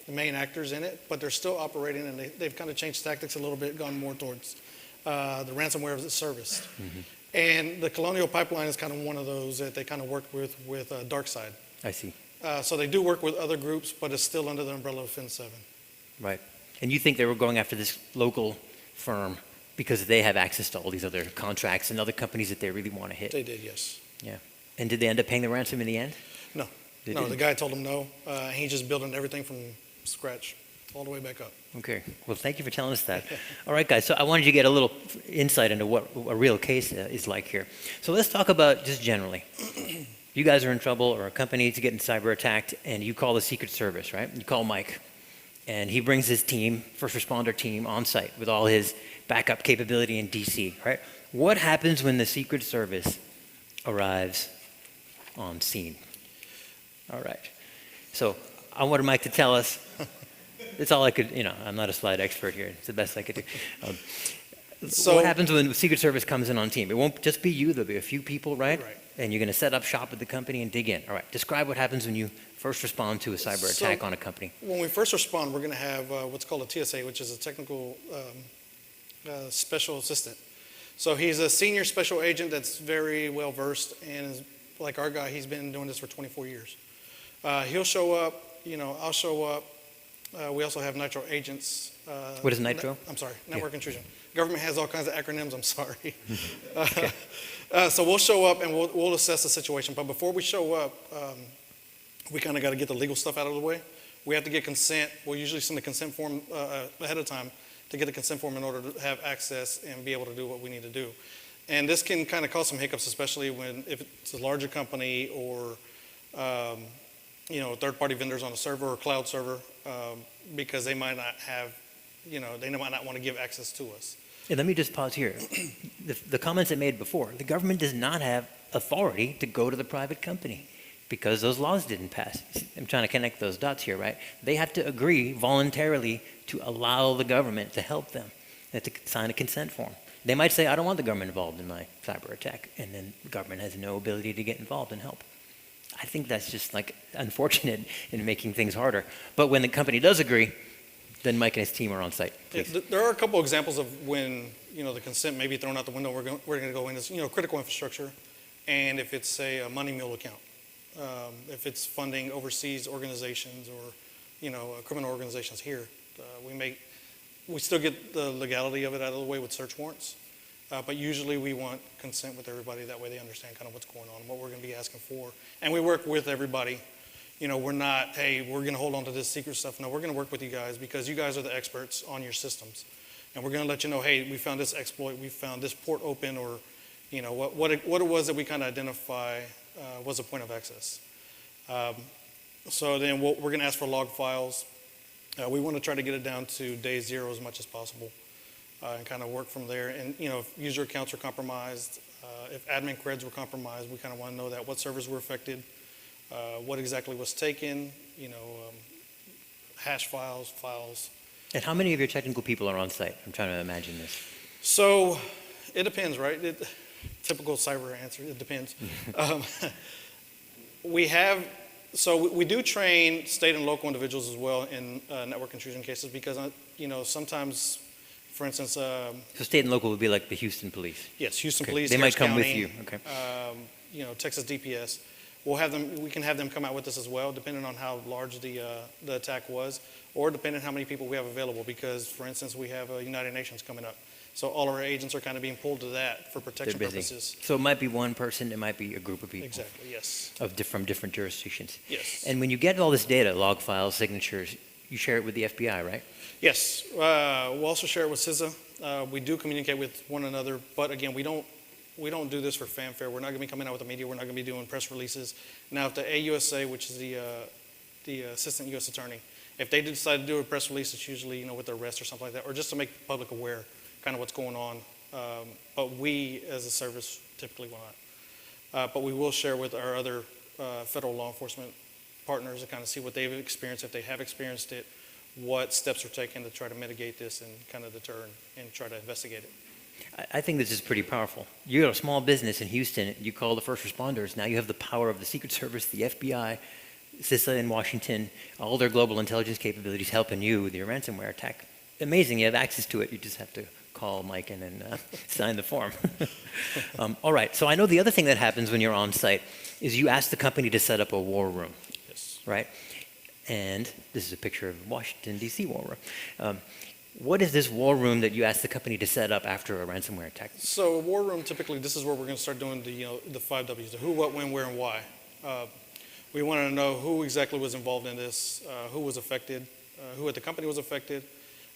main actors in it, but they're still operating, and they've kind of changed tactics a little bit, gone more towards the ransomware as a service. And the Colonial Pipeline is kind of one of those that they kind of work with DarkSide. I see. So they do work with other groups, but it's still under the umbrella of Fin7. Right. And you think they were going after this local firm because they have access to all these other contracts and other companies that they really want to hit? They did, yes. Yeah. And did they end up paying the ransom in the end? No. They No, didn't? the guy told him no. He's just building everything from scratch all the way back up. Okay. Well, thank you for telling us that. All right, guys. So I wanted you to get a little insight into what a real case is like here. So let's talk about just generally. You guys are in trouble, or a company is getting cyber attacked, and you call the Secret Service, right? You call Mike, and he brings his team, first responder team, on site with all his backup capability in DC, right? What happens when the Secret Service arrives on scene? All right. So I wanted Mike to tell us. It's all I could, I'm not a slide expert here. It's the best I could do. So- What happens when the Secret Service comes in on team? It won't just be you. There'll be a few people, right? Right. And you're going to set up shop at the company and dig in. All right. Describe what happens when you first respond to a cyber So- attack on a company. When we first respond, we're going to have what's called a TSA, which is a technical special assistant. So he's a senior special agent that's very well versed, and is, like our guy, he's been doing this for 24 years. He'll show up, I'll show up. We also have Nitro agents. What is Nitro? I'm sorry, network intrusion. Government has all kinds of acronyms, I'm sorry. Okay. So we'll show up and we'll assess the situation. But before we show up, we kind of got to get the legal stuff out of the way. We have to get consent. We'll usually send a consent form ahead of time to get a consent form in order to have access and be able to do what we need to do. And this can kind of cause some hiccups, especially if it's a larger company or third-party vendors on a server or cloud server, because they might not have, they might not want to give access to us. And let me just pause here. The comments I made before, the government does not have authority to go to the private company because those laws didn't pass. I'm trying to connect those dots here, right? They have to agree voluntarily to allow the government to help them. They have to sign a consent form. They might say, I don't want the government involved in my cyber attack, and then the government has no ability to get involved and help. I think that's just unfortunate in making things harder. But when the company does agree, then Mike and his team are on site. Yeah, Please. there are a couple examples of when the consent may be thrown out the window. We're going to go in as critical infrastructure, and if it's a money mule account, if it's funding overseas organizations or criminal organizations here. We still get the legality of it out of the way with search warrants, but usually we want consent with everybody. That way they understand kind of what's going on, what we're going to be asking for. And we work with everybody. We're not, hey, we're going to hold on to this secret stuff. No, we're going to work with you guys because you guys are the experts on your systems. And we're going to let you know, hey, we found this exploit, we found this port open, or what it was that we kind of identify was a point of access. So then we're going to ask for log files. We want to try to get it down to day 0 as much as possible and kind of work from there. And if user accounts are compromised, if admin creds were compromised, we kind of want to know that, what servers were affected, what exactly was taken, hash files. And how many of your technical people are on site? I'm trying to imagine this. So it depends, right? Typical cyber answer, it depends. We do train state and local individuals as well in network intrusion cases because, sometimes, for instance. So state and local would be like the Houston police? Yes, Houston okay. police, They Harris might come County, with you, okay. Texas DPS. We can have them come out with us as well, depending on how large the attack was, or depending on how many people we have available. Because, for instance, we have United Nations coming up, so all of our agents are kind of being pulled to that for protection purposes. So it might be one person, it might be a group of people. Exactly. Yes. From different jurisdictions. Yes. And when you get all this data, log files, signatures, you share it with the FBI, right? Yes. We'll also share it with CISA. We do communicate with one another, but again, we don't do this for fanfare. We're not going to be coming out with the media. We're not going to be doing press releases. Now, if the AUSA, which is the Assistant U.S. Attorney, if they decide to do a press release, it's usually with their arrest or something like that, or just to make the public aware kind of what's going on. But we, as a service, typically will not. But we will share with our other federal law enforcement partners to kind of see what they've experienced, if they have experienced it, what steps are taken to try to mitigate this and kind of deter and try to investigate it. I think this is pretty powerful. You're a small business in Houston, you call the first responders, now you have the power of the Secret Service, the FBI, CISA in Washington, all their global intelligence capabilities helping you with your ransomware attack. Amazing, you have access to it, you just have to call Mike and then sign the form. All right, so I know the other thing that happens when you're on site is you ask the company to set up a war room, Yes. right? And this is a picture of Washington, D.C. war room. What is this war room that you ask the company to set up after a ransomware attack? So a war room, typically, this is where we're going to start doing the 5 W's, the who, what, when, where, and why. We want to know who exactly was involved in this, who was affected, who at the company was affected,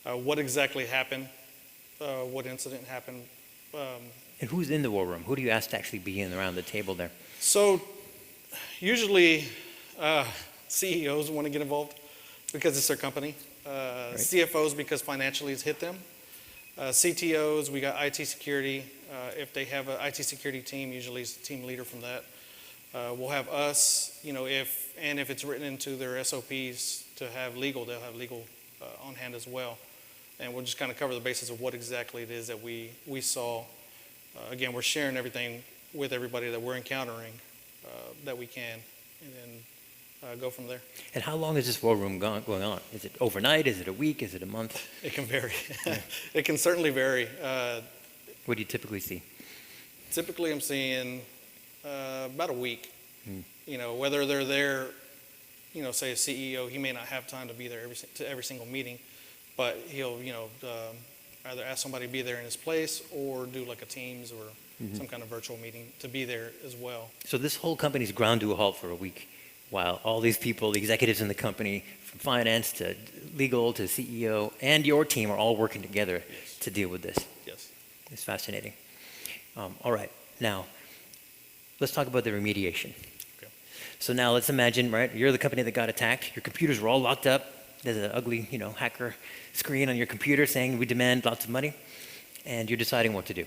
what exactly happened, what incident happened. And who's in the war room? Who do you ask to actually be in around the table there? So usually CEOs want to get involved because it's their company. Right. CFOs because financially it's hit them. CTOs, we got IT security. If they have an IT security team, usually it's the team leader from that. We'll have us, if it's written into their SOPs to have legal, they'll have legal on hand as well. And we'll just kind of cover the basis of what exactly it is that we saw. Again, we're sharing everything with everybody that we're encountering that we can, and then go from there. And how long is this war room going on? Is it overnight? Is it a week? Is it a month? It can vary. It can certainly vary. What do you typically see? Typically, I'm seeing about a week. Whether they're there, say a CEO, he may not have time to be there every single meeting, but he'll, either ask somebody to be there in his place or do like a Teams or some kind of virtual meeting to be there as well. So this whole company's ground to a halt for a week, while all these people, the executives in the company, from finance to legal to CEO, and your team are all working together to deal with this. Yes. It's fascinating. All right, now let's talk about the remediation. Okay. So now let's imagine, right, you're the company that got attacked. Your computers were all locked up. There's an ugly, hacker screen on your computer saying we demand lots of money, and you're deciding what to do.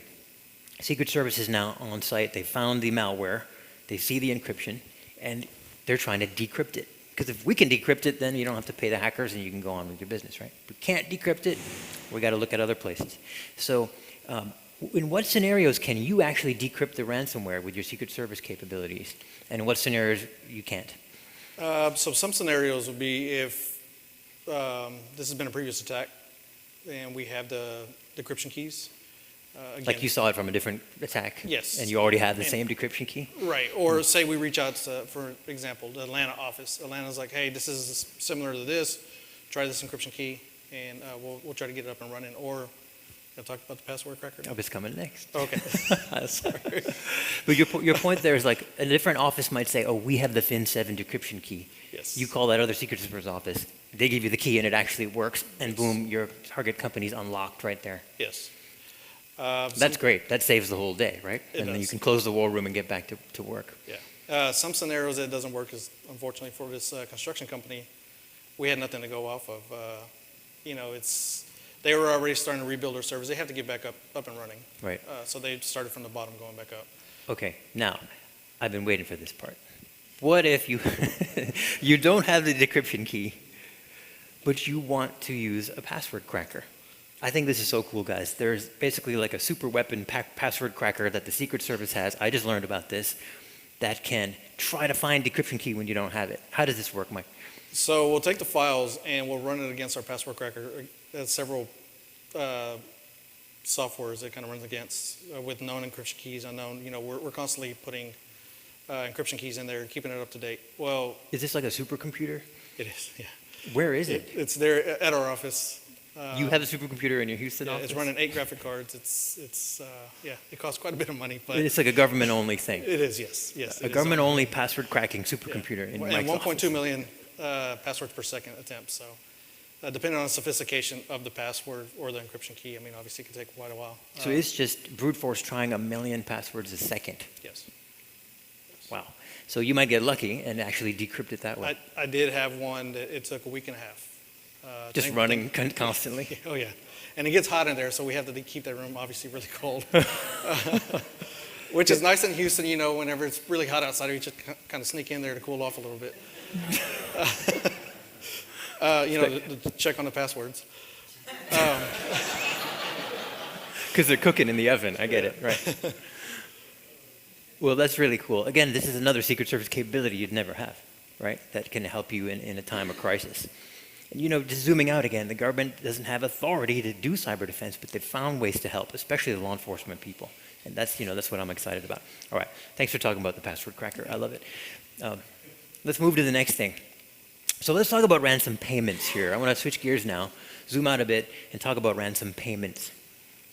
Secret Service is now on site. They found the malware. They see the encryption, and they're trying to decrypt it. Because if we can decrypt it, then you don't have to pay the hackers and you can go on with your business, right? If we can't decrypt it, we got to look at other places. So in what scenarios can you actually decrypt the ransomware with your Secret Service capabilities? And in what scenarios you can't? So some scenarios would be if this has been a previous attack and we have the decryption keys. Again, like you saw it from a different attack? Yes. And you already had the same decryption key? Right. Or say we reach out to, for example, the Atlanta office. Atlanta's like, hey, this is similar to this. try this encryption key, and we'll try to get it up and running. Or I'll talk about the password cracker. I was coming next. Okay. Sorry. But your point there is like a different office might say, oh, we have the FIN7 decryption key. Yes. You call that other secret service office. They give you the key and it actually works. And boom, your target company's unlocked right there. Yes. That's great. That saves the whole day, right? And then you can close the war room and get back to work. Yeah. Some scenarios it doesn't work is, unfortunately, for this construction company, we had nothing to go off of. They were already starting to rebuild their servers. They have to get back up and running. Right. So they started from the bottom, going back up. Okay. Now, I've been waiting for this part. What if you you don't have the decryption key, but you want to use a password cracker? I think this is so cool, guys. There's basically like a super weapon password cracker that the Secret Service has. I just learned about this. That can try to find decryption key when you don't have it. How does this work, Mike? So we'll take the files and we'll run it against our password cracker. There's several softwares that kind of runs against with known encryption keys, unknown. We're constantly putting encryption keys in there, keeping it up to date. Well, is this like a supercomputer? It is, yeah. Where is it? It's there at our office. You have a supercomputer in your Houston office? It's running 8 graphic cards. It costs quite a bit of money, but it's like a government-only thing. It is, yes. A government-only password cracking supercomputer in Mike's office. 1.2 million passwords per second attempts. So, depending on the sophistication of the password or the encryption key, I mean, obviously, it can take quite a while. So it's just brute force trying 1 million passwords a second. Yes. Wow. So you might get lucky and actually decrypt it that way. I did have one that it took a week and a half. Just running constantly? Oh, yeah. And it gets hot in there, so we have to keep that room obviously really cold. Which is nice in Houston, whenever it's really hot outside, you just kind of sneak in there to cool off a little bit. To check on the passwords. Because they're cooking in the oven. I get it, right. Well, that's really cool. Again, this is another Secret Service capability you'd never have, right? That can help you in a time of crisis. And, just zooming out again, the government doesn't have authority to do cyber defense, but they've found ways to help, especially the law enforcement people. And that's what I'm excited about. All right, thanks for talking about the password cracker. I love it. Let's move to the next thing. So let's talk about ransom payments here. I want to switch gears now, zoom out a bit, and talk about ransom payments.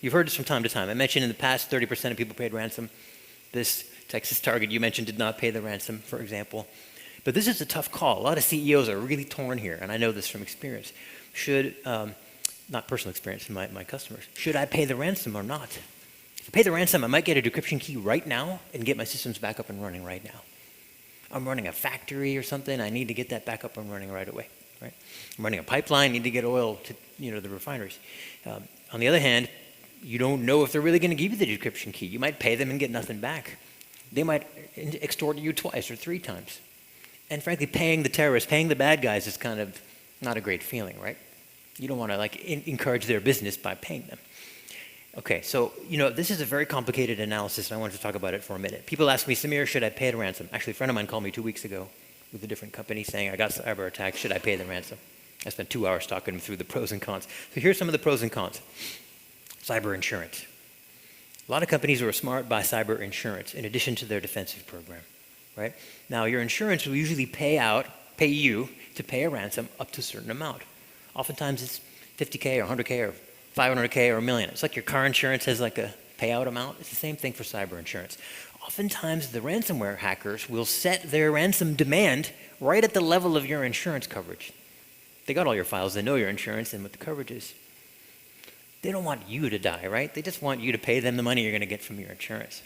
You've heard this from time to time. I mentioned in the past 30% of people paid ransom. This Texas Target you mentioned did not pay the ransom, for example. But this is a tough call. A lot of CEOs are really torn here, and I know this from experience. Not personal experience, my customers. Should I pay the ransom or not? If I pay the ransom, I might get a decryption key right now and get my systems back up and running right now. I'm running a factory or something. I need to get that back up and running right away. Right? I'm running a pipeline. Need to get oil to the refineries. On the other hand, you don't know if they're really going to give you the decryption key. You might pay them and get nothing back. They might extort you twice or 3 times. And frankly, paying the terrorists, paying the bad guys is kind of not a great feeling, right? You don't want to encourage their business by paying them. Okay, so this is a very complicated analysis, and I wanted to talk about it for a minute. People ask me, Samir, should I pay the ransom? Actually, a friend of mine called me 2 weeks ago with a different company saying, I got cyber attacked, should I pay the ransom? I spent 2 hours talking him through the pros and cons. So here's some of the pros and cons. Cyber insurance. A lot of companies are smart buy cyber insurance in addition to their defensive program. Right? Now, your insurance will usually pay you to pay a ransom up to a certain amount. Oftentimes, it's $50K or $100K or $500K or $1 million. It's like your car insurance has like a payout amount. It's the same thing for cyber insurance. Oftentimes, the ransomware hackers will set their ransom demand right at the level of your insurance coverage. They got all your files. They know your insurance and what the coverage is. They don't want you to die, right? They just want you to pay them the money you're going to get from your insurance.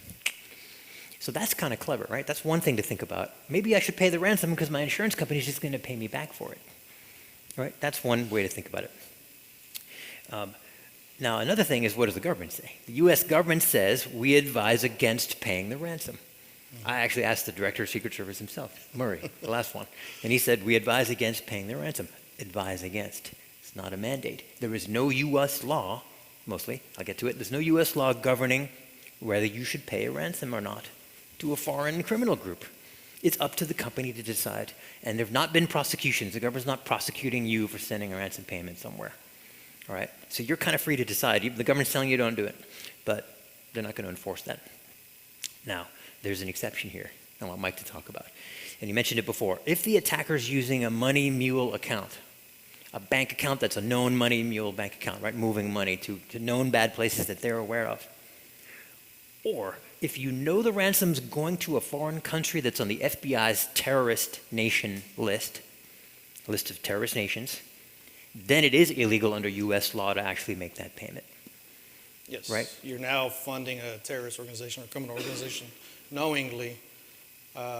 So that's kind of clever, right? That's one thing to think about. Maybe I should pay the ransom because my insurance company is just going to pay me back for it. Right? That's one way to think about it. Now, another thing is, what does the government say? The U.S. government says we advise against paying the ransom. I actually asked the director of Secret Service himself, Murray, the last one, and he said we advise against paying the ransom. Advise against. It's not a mandate. There is no U.S. law, mostly, I'll get to it, there's no U.S. law governing whether you should pay a ransom or not to a foreign criminal group. It's up to the company to decide. And there have not been prosecutions. The government's not prosecuting you for sending a ransom payment somewhere. All right? So you're kind of free to decide. The government's telling you don't do it, but they're not going to enforce that. Now, there's an exception here I want Mike to talk about. And you mentioned it before. If the attacker's using a money mule account, a bank account that's a known money mule bank account, right? Moving money to known bad places that they're aware of. Or if you know the ransom's going to a foreign country that's on the FBI's terrorist nation list of terrorist nations, then it is illegal under US law to actually make that payment. Yes. Right. You're now funding a terrorist organization or criminal organization knowingly,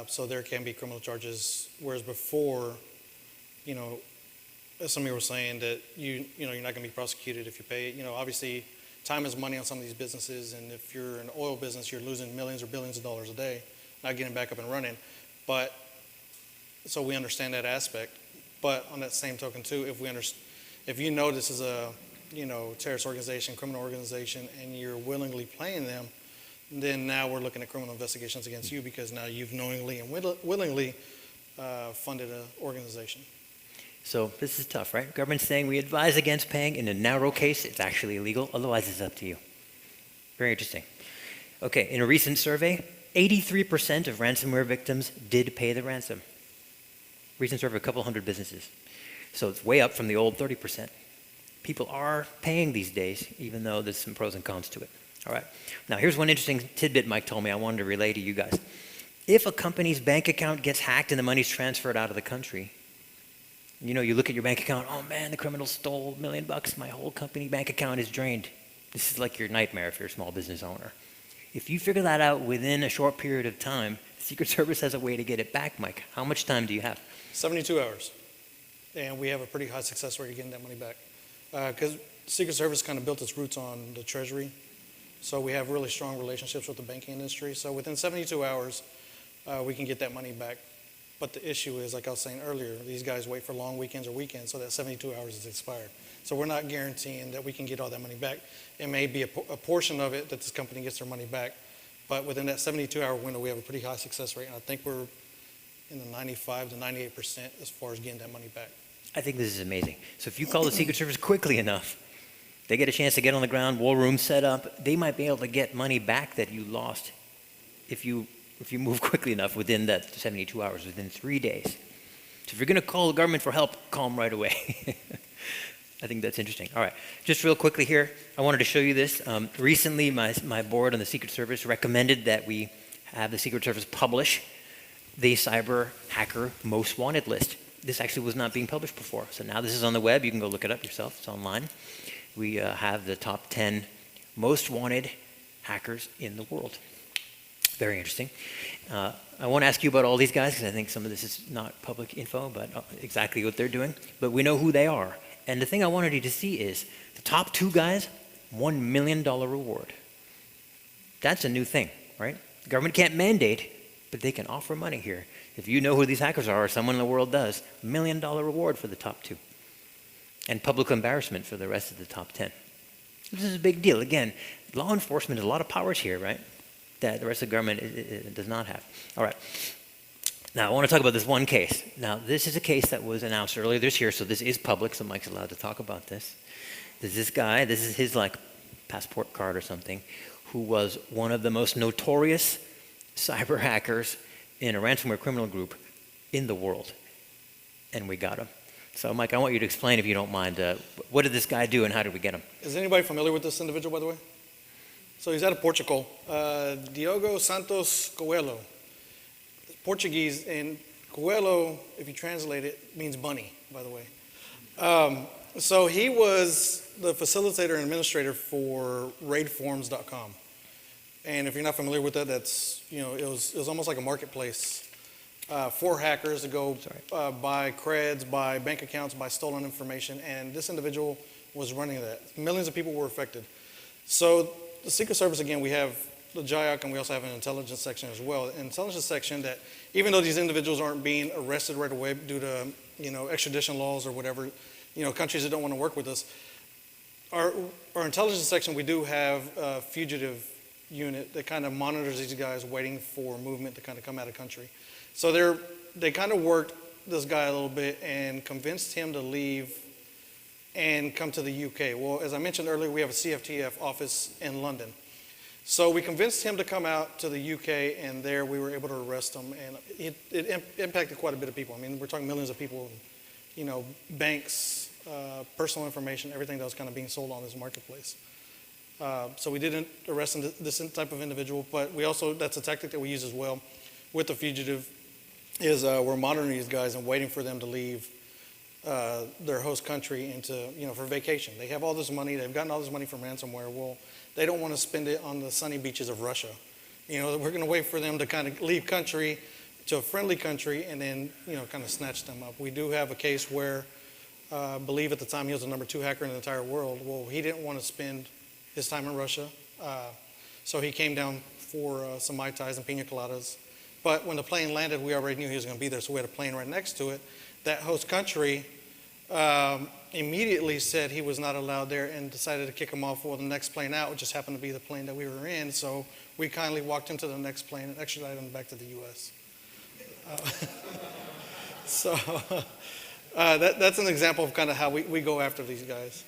so there can be criminal charges. Whereas before, as some of you were saying, that you're not going to be prosecuted if you pay. Obviously, time is money on some of these businesses, and if you're an oil business, you're losing millions or billions of dollars a day, not getting back up and running. But so we understand that aspect. But on that same token, too, if you know this is a terrorist organization, criminal organization, and you're willingly paying them, then now we're looking at criminal investigations against you because now you've knowingly and willingly funded an organization. So this is tough, right? Government's saying we advise against paying. In a narrow case, it's actually illegal. Otherwise, it's up to you. Very interesting. Okay, in a recent survey, 83% of ransomware victims did pay the ransom. Recent survey of a couple hundred businesses. So it's way up from the old 30%. People are paying these days, even though there's some pros and cons to it. All right. Now, here's one interesting tidbit Mike told me I wanted to relay to you guys. If a company's bank account gets hacked and the money's transferred out of the country, you look at your bank account, oh man, the criminal stole $1 million. My whole company bank account is drained. This is like your nightmare if you're a small business owner. If you figure that out within a short period of time, the Secret Service has a way to get it back, Mike. How much time do you have? 72 hours. And we have a pretty high success rate of getting that money back. Because Secret Service kind of built its roots on the Treasury. So we have really strong relationships with the banking industry. So within 72 hours, we can get that money back. But the issue is, like I was saying earlier, these guys wait for long weekends or weekends, so that 72 hours is expired. So we're not guaranteeing that we can get all that money back. It may be a portion of it that this company gets their money back, but within that 72-hour window, we have a pretty high success rate, and I think we're in the 95 to 98% as far as getting that money back. I think this is amazing. So if you call the Secret Service quickly enough, they get a chance to get on the ground, war room set up, they might be able to get money back that you lost if you move quickly enough within that 72 hours, within 3 days. So if you're going to call the government for help, call them right away. I think that's interesting. All right, just real quickly here, I wanted to show you this. Recently, my board on the Secret Service recommended that we have the Secret Service publish the cyber hacker most wanted list. This actually was not being published before. So now this is on the web. You can go look it up yourself. It's online. We have the top 10 most wanted hackers in the world. Very interesting. I won't ask you about all these guys because I think some of this is not public info, but exactly what they're doing. But we know who they are. And the thing I wanted you to see is the top 2 guys, $1 million reward. That's a new thing, right? The government can't mandate, but they can offer money here. If you know who these hackers are, or someone in the world does, $1 million reward for the top 2. And public embarrassment for the rest of the top 10. This is a big deal. Again, law enforcement has a lot of powers here, right? That the rest of the government it does not have. All right. Now, I want to talk about this one case. Now, this is a case that was announced earlier this year, so this is public, so Mike's allowed to talk about this. There's this guy, this is his, passport card or something, who was one of the most notorious cyber hackers in a ransomware criminal group in the world. And we got him. So, Mike, I want you to explain, if you don't mind, what did this guy do and how did we get him? Is anybody familiar with this individual, by the way? So he's out of Portugal. Diogo Santos Coelho. Portuguese, and Coelho, if you translate it, means bunny, by the way. So he was the facilitator and administrator for raidforms.com. And if you're not familiar with that, that's, it was almost like a marketplace for hackers to go buy creds, buy bank accounts, buy stolen information. And this individual was running that. Millions of people were affected. So the Secret Service, again, we have the JIOC, and we also have an intelligence section as well. An intelligence section that, even though these individuals aren't being arrested right away due to, extradition laws or whatever, countries that don't want to work with us, our intelligence section, we do have a fugitive unit that kind of monitors these guys waiting for movement to kind of come out of country. So they kind of worked this guy a little bit and convinced him to leave and come to the UK. Well, as I mentioned earlier, we have a CFTF office in London. So we convinced him to come out to the UK, and there we were able to arrest him, and it impacted quite a bit of people. I mean, we're talking millions of people, banks, personal information, everything that was kind of being sold on this marketplace. So we didn't arrest this type of individual, but we also, that's a tactic that we use as well with the Fugitive, is we're monitoring these guys and waiting for them to leave their host country for vacation. They have all this money, they've gotten all this money from ransomware. Well, they don't want to spend it on the sunny beaches of Russia. We're going to wait for them to kind of leave country to a friendly country and then, kind of snatch them up. We do have a case where I believe at the time he was the number 2 hacker in the entire world. Well, he didn't want to spend his time in Russia, so he came down for some Mai Tais and pina coladas. But when the plane landed, we already knew he was going to be there, so we had a plane right next to it. That host country immediately said he was not allowed there and decided to kick him off for the next plane out, which just happened to be the plane that we were in. So we kindly walked him to the next plane and extradited him back to the U.S. That's an example of kind of how we go after these guys.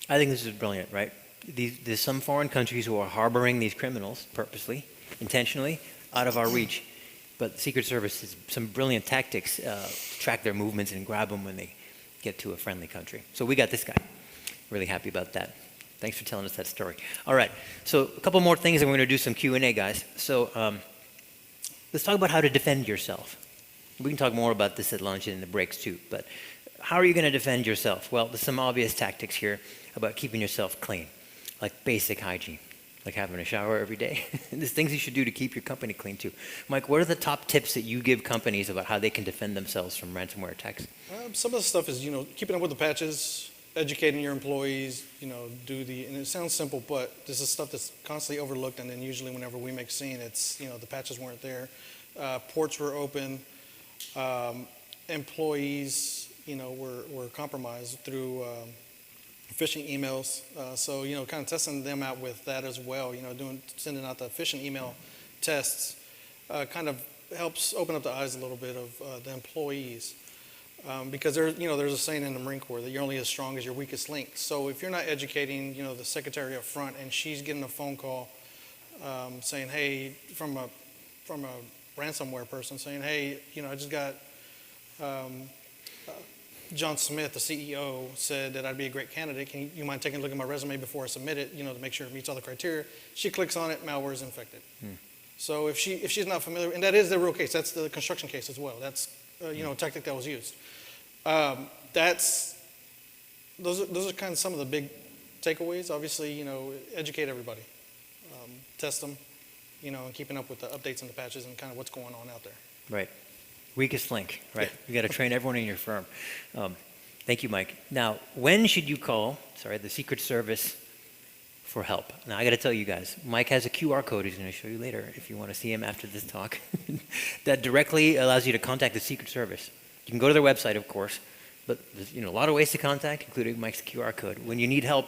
I think this is brilliant, right? There's some foreign countries who are harboring these criminals purposely, intentionally, out of our reach. But the Secret Service has some brilliant tactics to track their movements and grab them when they get to a friendly country. So we got this guy. Really happy about that. Thanks for telling us that story. All right, so a couple more things, and we're going to do some Q&A, guys. So let's talk about how to defend yourself. We can talk more about this at lunch and in the breaks too, but how are you going to defend yourself? Well, there's some obvious tactics here about keeping yourself clean, like basic hygiene, like having a shower every day. There's things you should do to keep your company clean too. Mike, what are the top tips that you give companies about how they can defend themselves from ransomware attacks? Some of the stuff is, keeping up with the patches, educating your employees, and it sounds simple, but this is stuff that's constantly overlooked, and then usually whenever we make a scene, it's, the patches weren't there, ports were open, employees, were compromised through phishing emails. So, kind of testing them out with that as well, sending out the phishing email tests kind of helps open up the eyes a little bit of the employees. Because there's a saying in the Marine Corps that you're only as strong as your weakest link. So if you're not educating, the secretary up front, and she's getting a phone call saying, hey, from a ransomware person saying, hey, I just got John Smith, the CEO, said that I'd be a great candidate. Can you mind taking a look at my resume before I submit it, to make sure it meets all the criteria? She clicks on it, malware is infected. So if she's not familiar, and that is the real case, that's the construction case as well. That's a tactic that was used. Those are kind of some of the big takeaways. Obviously, educate everybody, test them, and keeping up with the updates and the patches and kind of what's going on out there. Right. Weakest link, right? You got to train everyone in your firm. Thank you, Mike. Now, when should you call, the Secret Service for help? Now, I got to tell you guys, Mike has a QR code he's going to show you later if you want to see him after this talk that directly allows you to contact the Secret Service. You can go to their website, of course, but there's a lot of ways to contact, including Mike's QR code. When you need help,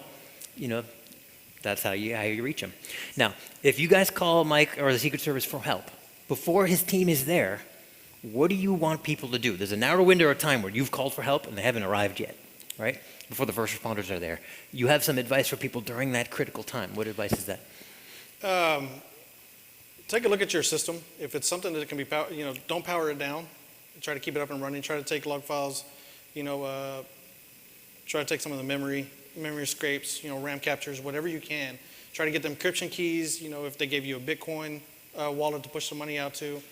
that's how you reach him. Now, if you guys call Mike or the Secret Service for help, before his team is there, what do you want people to do? There's a narrow window of time where you've called for help and they haven't arrived yet, right? Before the first responders are there. You have some advice for people during that critical time. What advice is that? Take a look at your system. If it's something that can be, don't power it down. Try to keep it up and running. Try to take log files. Try to take some of the memory scrapes. RAM captures, whatever you can. Try to get them encryption keys. If they gave you a Bitcoin wallet to push the money out to.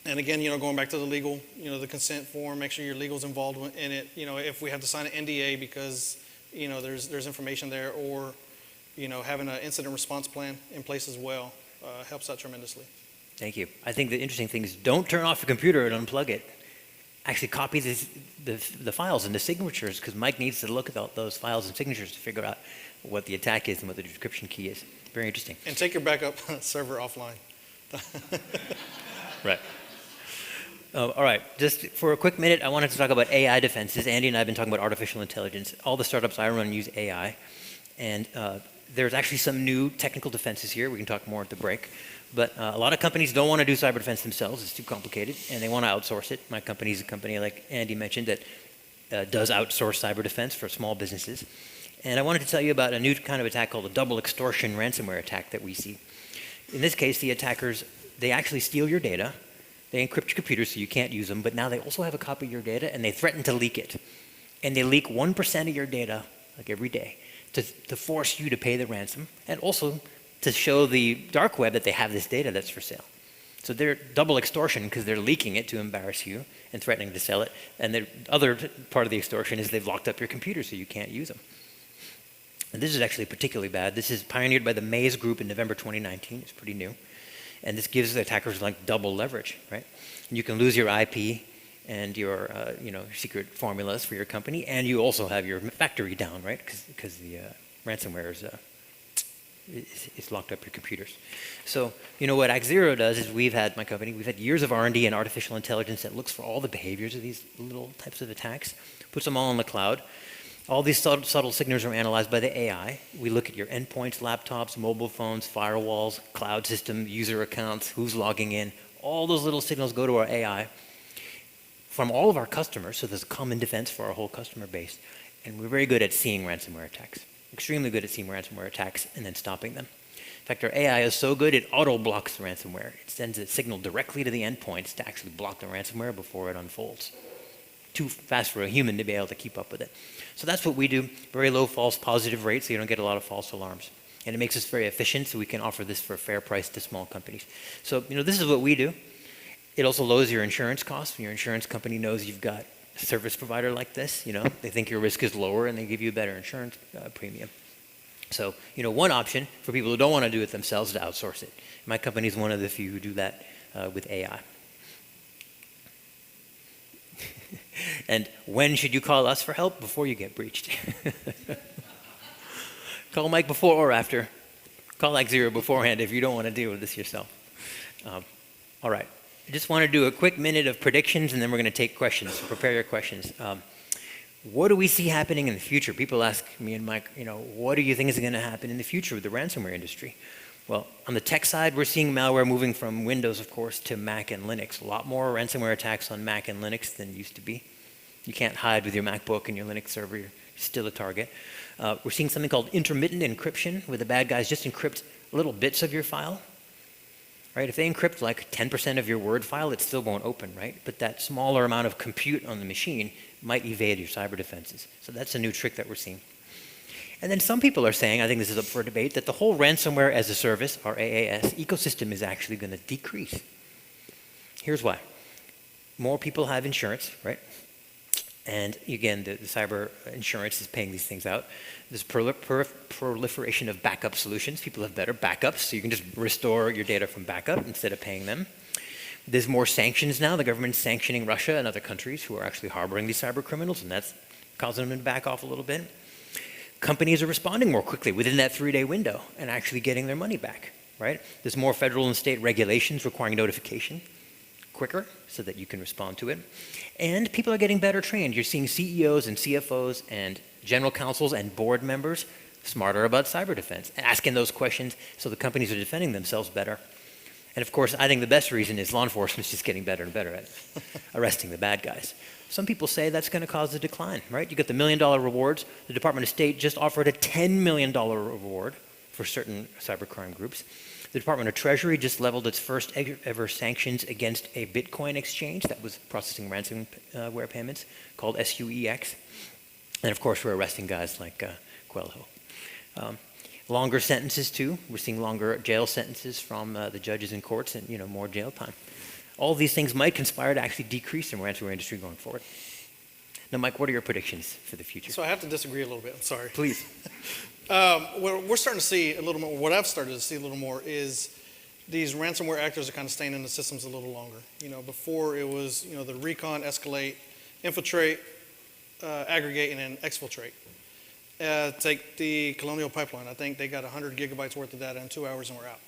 And again, going back to the legal, the consent form, make sure your legal's involved in it. If we have to sign an NDA because, there's information there, or, having an incident response plan in place as well helps out tremendously. Thank you. I think the interesting thing is don't turn off your computer and unplug it. Actually copy the files and the signatures, because Mike needs to look at those files and signatures to figure out what the attack is and what the decryption key is. Very interesting. And take your backup server offline. Right. All right, just for a quick minute, I wanted to talk about AI defenses. Andy and I have been talking about artificial intelligence. All the startups I run use AI, and there's actually some new technical defenses here. We can talk more at the break. But a lot of companies don't want to do cyber defense themselves. It's too complicated, and they want to outsource it. My company is a company, like Andy mentioned, that does outsource cyber defense for small businesses. And I wanted to tell you about a new kind of attack called a double extortion ransomware attack that we see. In this case, the attackers, they actually steal your data, They encrypt your computer so you can't use them, but now they also have a copy of your data, and they threaten to leak it. And they leak 1% of your data, like every day, to force you to pay the ransom, and also to show the dark web that they have this data that's for sale. So they're double extortion because they're leaking it to embarrass you and threatening to sell it. And the other part of the extortion is they've locked up your computer so you can't use them. And this is actually particularly bad. This is pioneered by the Maze Group in November 2019. It's pretty new. And this gives the attackers like double leverage, right? And you can lose your IP and your secret formulas for your company, and you also have your factory down, right? Because the ransomware is locked up your computers. So what Act Zero does is we've had years of R&D in artificial intelligence that looks for all the behaviors of these little types of attacks, puts them all in the cloud. All these subtle signals are analyzed by the AI. We look at your endpoints, laptops, mobile phones, firewalls, cloud system, user accounts, who's logging in. All those little signals go to our AI from all of our customers, so there's a common defense for our whole customer base. And we're very good at seeing ransomware attacks, extremely good at seeing ransomware attacks and then stopping them. In fact, our AI is so good, it auto-blocks the ransomware. It sends a signal directly to the endpoints to actually block the ransomware before it unfolds. Too fast for a human to be able to keep up with it. So that's what we do. Very low false positive rates, so you don't get a lot of false alarms. And it makes us very efficient, so we can offer this for a fair price to small companies. So this is what we do. It also lowers your insurance costs. When your insurance company knows you've got a service provider like this, they think your risk is lower and they give you a better insurance premium. So, one option for people who don't want to do it themselves is to outsource it. My company is one of the few who do that with AI. And when should you call us for help? Before you get breached. Call Mike before or after. Call Act Zero beforehand if you don't want to deal with this yourself. All right. I just want to do a quick minute of predictions, and then we're going to take questions. So prepare your questions. What do we see happening in the future? People ask me and Mike, what do you think is going to happen in the future with the ransomware industry? Well, on the tech side, we're seeing malware moving from Windows, of course, to Mac and Linux. A lot more ransomware attacks on Mac and Linux than used to be. You can't hide with your MacBook and your Linux server. You're still a target. We're seeing something called intermittent encryption, where the bad guys just encrypt little bits of your file. Right? If they encrypt like 10% of your Word file, it still won't open, right? But that smaller amount of compute on the machine might evade your cyber defenses. So that's a new trick that we're seeing. And then some people are saying, I think this is up for debate, that the whole ransomware as a service, or AAS, ecosystem is actually going to decrease. Here's why. More people have insurance, right? And again, the cyber insurance is paying these things out. There's proliferation of backup solutions. People have better backups, so you can just restore your data from backup instead of paying them. There's more sanctions now. The government's sanctioning Russia and other countries who are actually harboring these cyber criminals, and that's causing them to back off a little bit. Companies are responding more quickly within that 3-day window and actually getting their money back, right? There's more federal and state regulations requiring notification quicker so that you can respond to it. And people are getting better trained. You're seeing CEOs and CFOs and general counsels and board members smarter about cyber defense, asking those questions so the companies are defending themselves better. And of course, I think the best reason is law enforcement is just getting better and better at arresting the bad guys. Some people say that's going to cause a decline, right? You get the $1 million rewards. The Department of State just offered a $10 million reward for certain cybercrime groups. The Department of Treasury just leveled its first ever sanctions against a Bitcoin exchange that was processing ransomware payments called SUEX. And of course, we're arresting guys like Coelho. Longer sentences too. We're seeing longer jail sentences from the judges in courts and more jail time. All of these things might conspire to actually decrease the ransomware industry going forward. Now, Mike, what are your predictions for the future? So I have to disagree a little bit. I'm sorry. Please. What we're starting to see a little more, what I've started to see a little more is these ransomware actors are kind of staying in the systems a little longer. Before it was, the recon, escalate, infiltrate, aggregate, and then exfiltrate. Take the Colonial Pipeline. I think they got 100 gigabytes worth of data in 2 hours and we're out.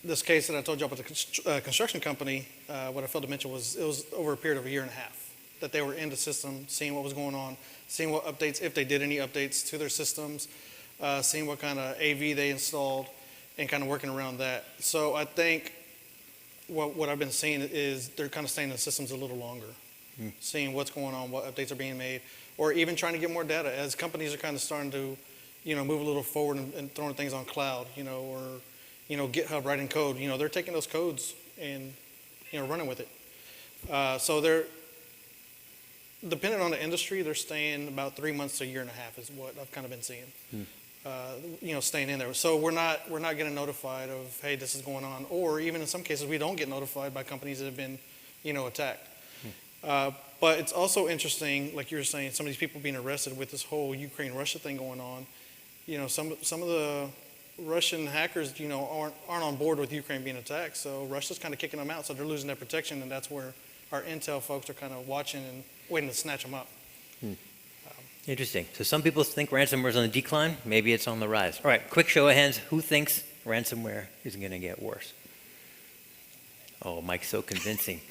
This case that I told you about the construction company, what I failed to mention was it was over a period of 1.5 years that they were in the system, seeing what was going on, seeing what updates, if they did any updates to their systems, seeing what kind of AV they installed, and kind of working around that. So I think what I've been seeing is they're kind of staying in the systems a little longer, seeing what's going on, what updates are being made, or even trying to get more data as companies are kind of starting to, move a little forward and throwing things on cloud, or GitHub writing code. They're taking those codes and running with it. So they're, depending on the industry, they're staying about 3 months to a year and a half is what I've kind of been seeing. Staying in there. So we're not getting notified of, hey, this is going on, or even in some cases we don't get notified by companies that have been, attacked. But it's also interesting, like you were saying, some of these people being arrested with this whole Ukraine-Russia thing going on. Some of the Russian hackers, aren't on board with Ukraine being attacked, so Russia's kind of kicking them out, so they're losing their protection, and that's where our intel folks are kind of watching and waiting to snatch them up. Interesting. So some people think ransomware is on the decline. Maybe it's on the rise. All right, quick show of hands. Who thinks ransomware is going to get worse? Oh, Mike's so convincing.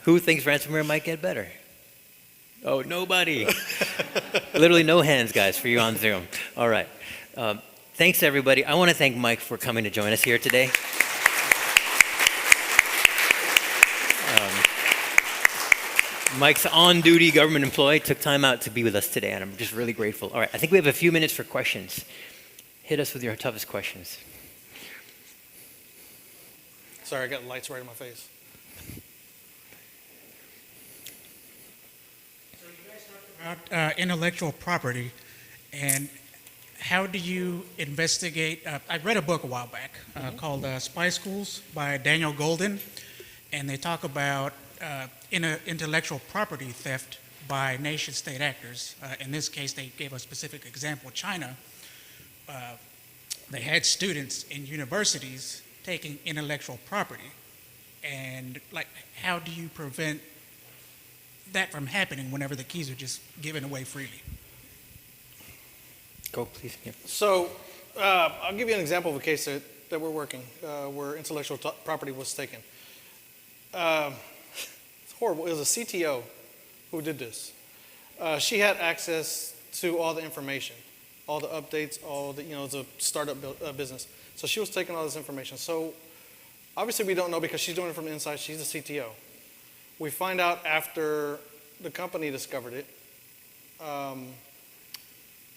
Who thinks ransomware might get better? Oh, nobody. Literally no hands, guys, for you on Zoom. All right. Thanks, everybody. I want to thank Mike for coming to join us here today. Mike's on-duty government employee took time out to be with us today, and I'm just really grateful. All right, I think we have a few minutes for questions. Hit us with your toughest questions. Sorry, I got lights right in my face. So you guys talked about intellectual property, and how do you investigate? I read a book a while back called Spy Schools by Daniel Golden, and they talk about intellectual property theft by nation-state actors. In this case, they gave a specific example, China. They had students in universities taking intellectual property. And how do you prevent that from happening whenever the keys are just given away freely? Go, please. Yeah. So I'll give you an example of a case that we're working where intellectual property was taken. It's horrible. It was a CTO who did this. She had access to all the information, all the updates, it's a startup business. So she was taking all this information. So obviously we don't know because she's doing it from the inside. She's the CTO. We find out after the company discovered it.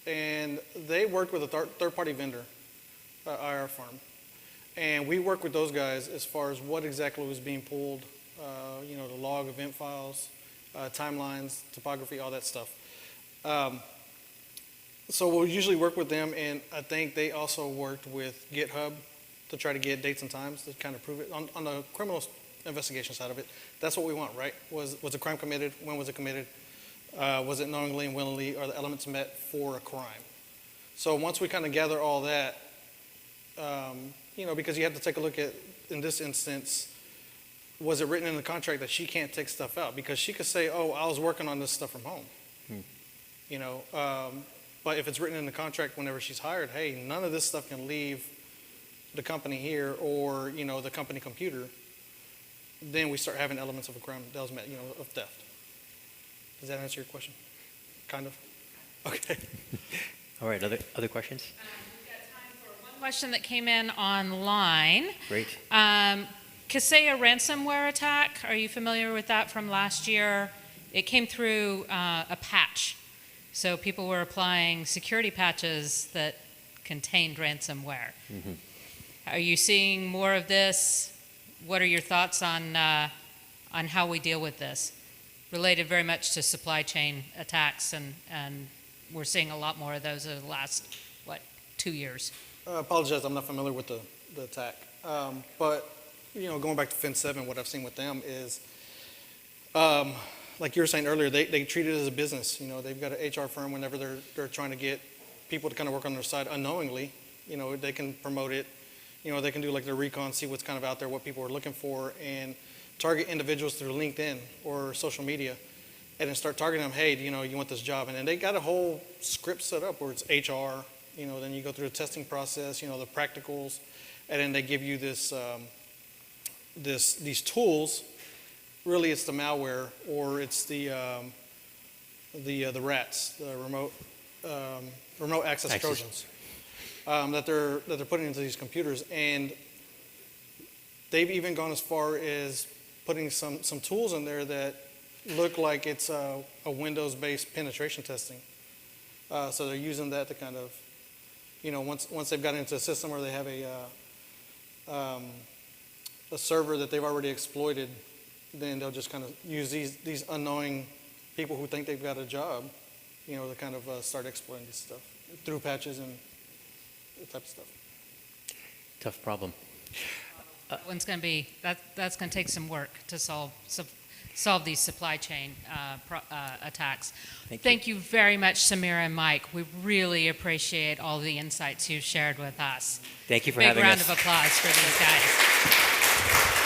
And they worked with a third-party vendor, IR firm. And we worked with those guys as far as what exactly was being pulled, the log event files, timelines, topography, all that stuff. So we'll usually work with them, and I think they also worked with GitHub to try to get dates and times to kind of prove it. On the criminal investigation side of it, that's what we want, right? Was a crime committed? When was it committed? Was it knowingly and willingly? Are the elements met for a crime? So once we kind of gather all that, because you have to take a look at, in this instance, was it written in the contract that she can't take stuff out? Because she could say, oh, I was working on this stuff from home. But if it's written in the contract whenever she's hired, hey, none of this stuff can leave the company here or, the company computer, then we start having elements of a crime that was met, of theft. Does that answer your question? Kind of? Okay. All right, other questions? We've got time for one question that came in online. Great. Kaseya ransomware attack, are you familiar with that from last year? It came through a patch. So people were applying security patches that contained ransomware. Mm-hmm. Are you seeing more of this? What are your thoughts on how we deal with this? Related very much to supply chain attacks, and we're seeing a lot more of those over the last, 2 years? I apologize, I'm not familiar with the attack. But, going back to Fin 7, what I've seen with them is, like you were saying earlier, they treat it as a business. They've got an HR firm whenever they're trying to get people to kind of work on their side unknowingly. They can promote it. They can do like their recon, see what's kind of out there, what people are looking for, and target individuals through LinkedIn or social media, and then start targeting them. Hey, you want this job? And then they got a whole script set up where it's HR. Then you go through the testing process. The practicals, and then they give you this these tools. Really, it's the malware, or it's the rats, the remote access Trojans that they're putting into these computers, and they've even gone as far as putting some tools in there that look like it's a Windows-based penetration testing. So they're using that to kind of, once they've got into a system where they have a server that they've already exploited, then they'll just kind of use these unknowing people who think they've got a job, to kind of start exploiting this stuff through patches and that type of stuff. Tough problem. That one's going to be, that's going to take some work to solve these supply chain attacks. Thank you very much, Samira and Mike. We really appreciate all the insights you shared with us. Thank you for Big having round us. of applause for these guys.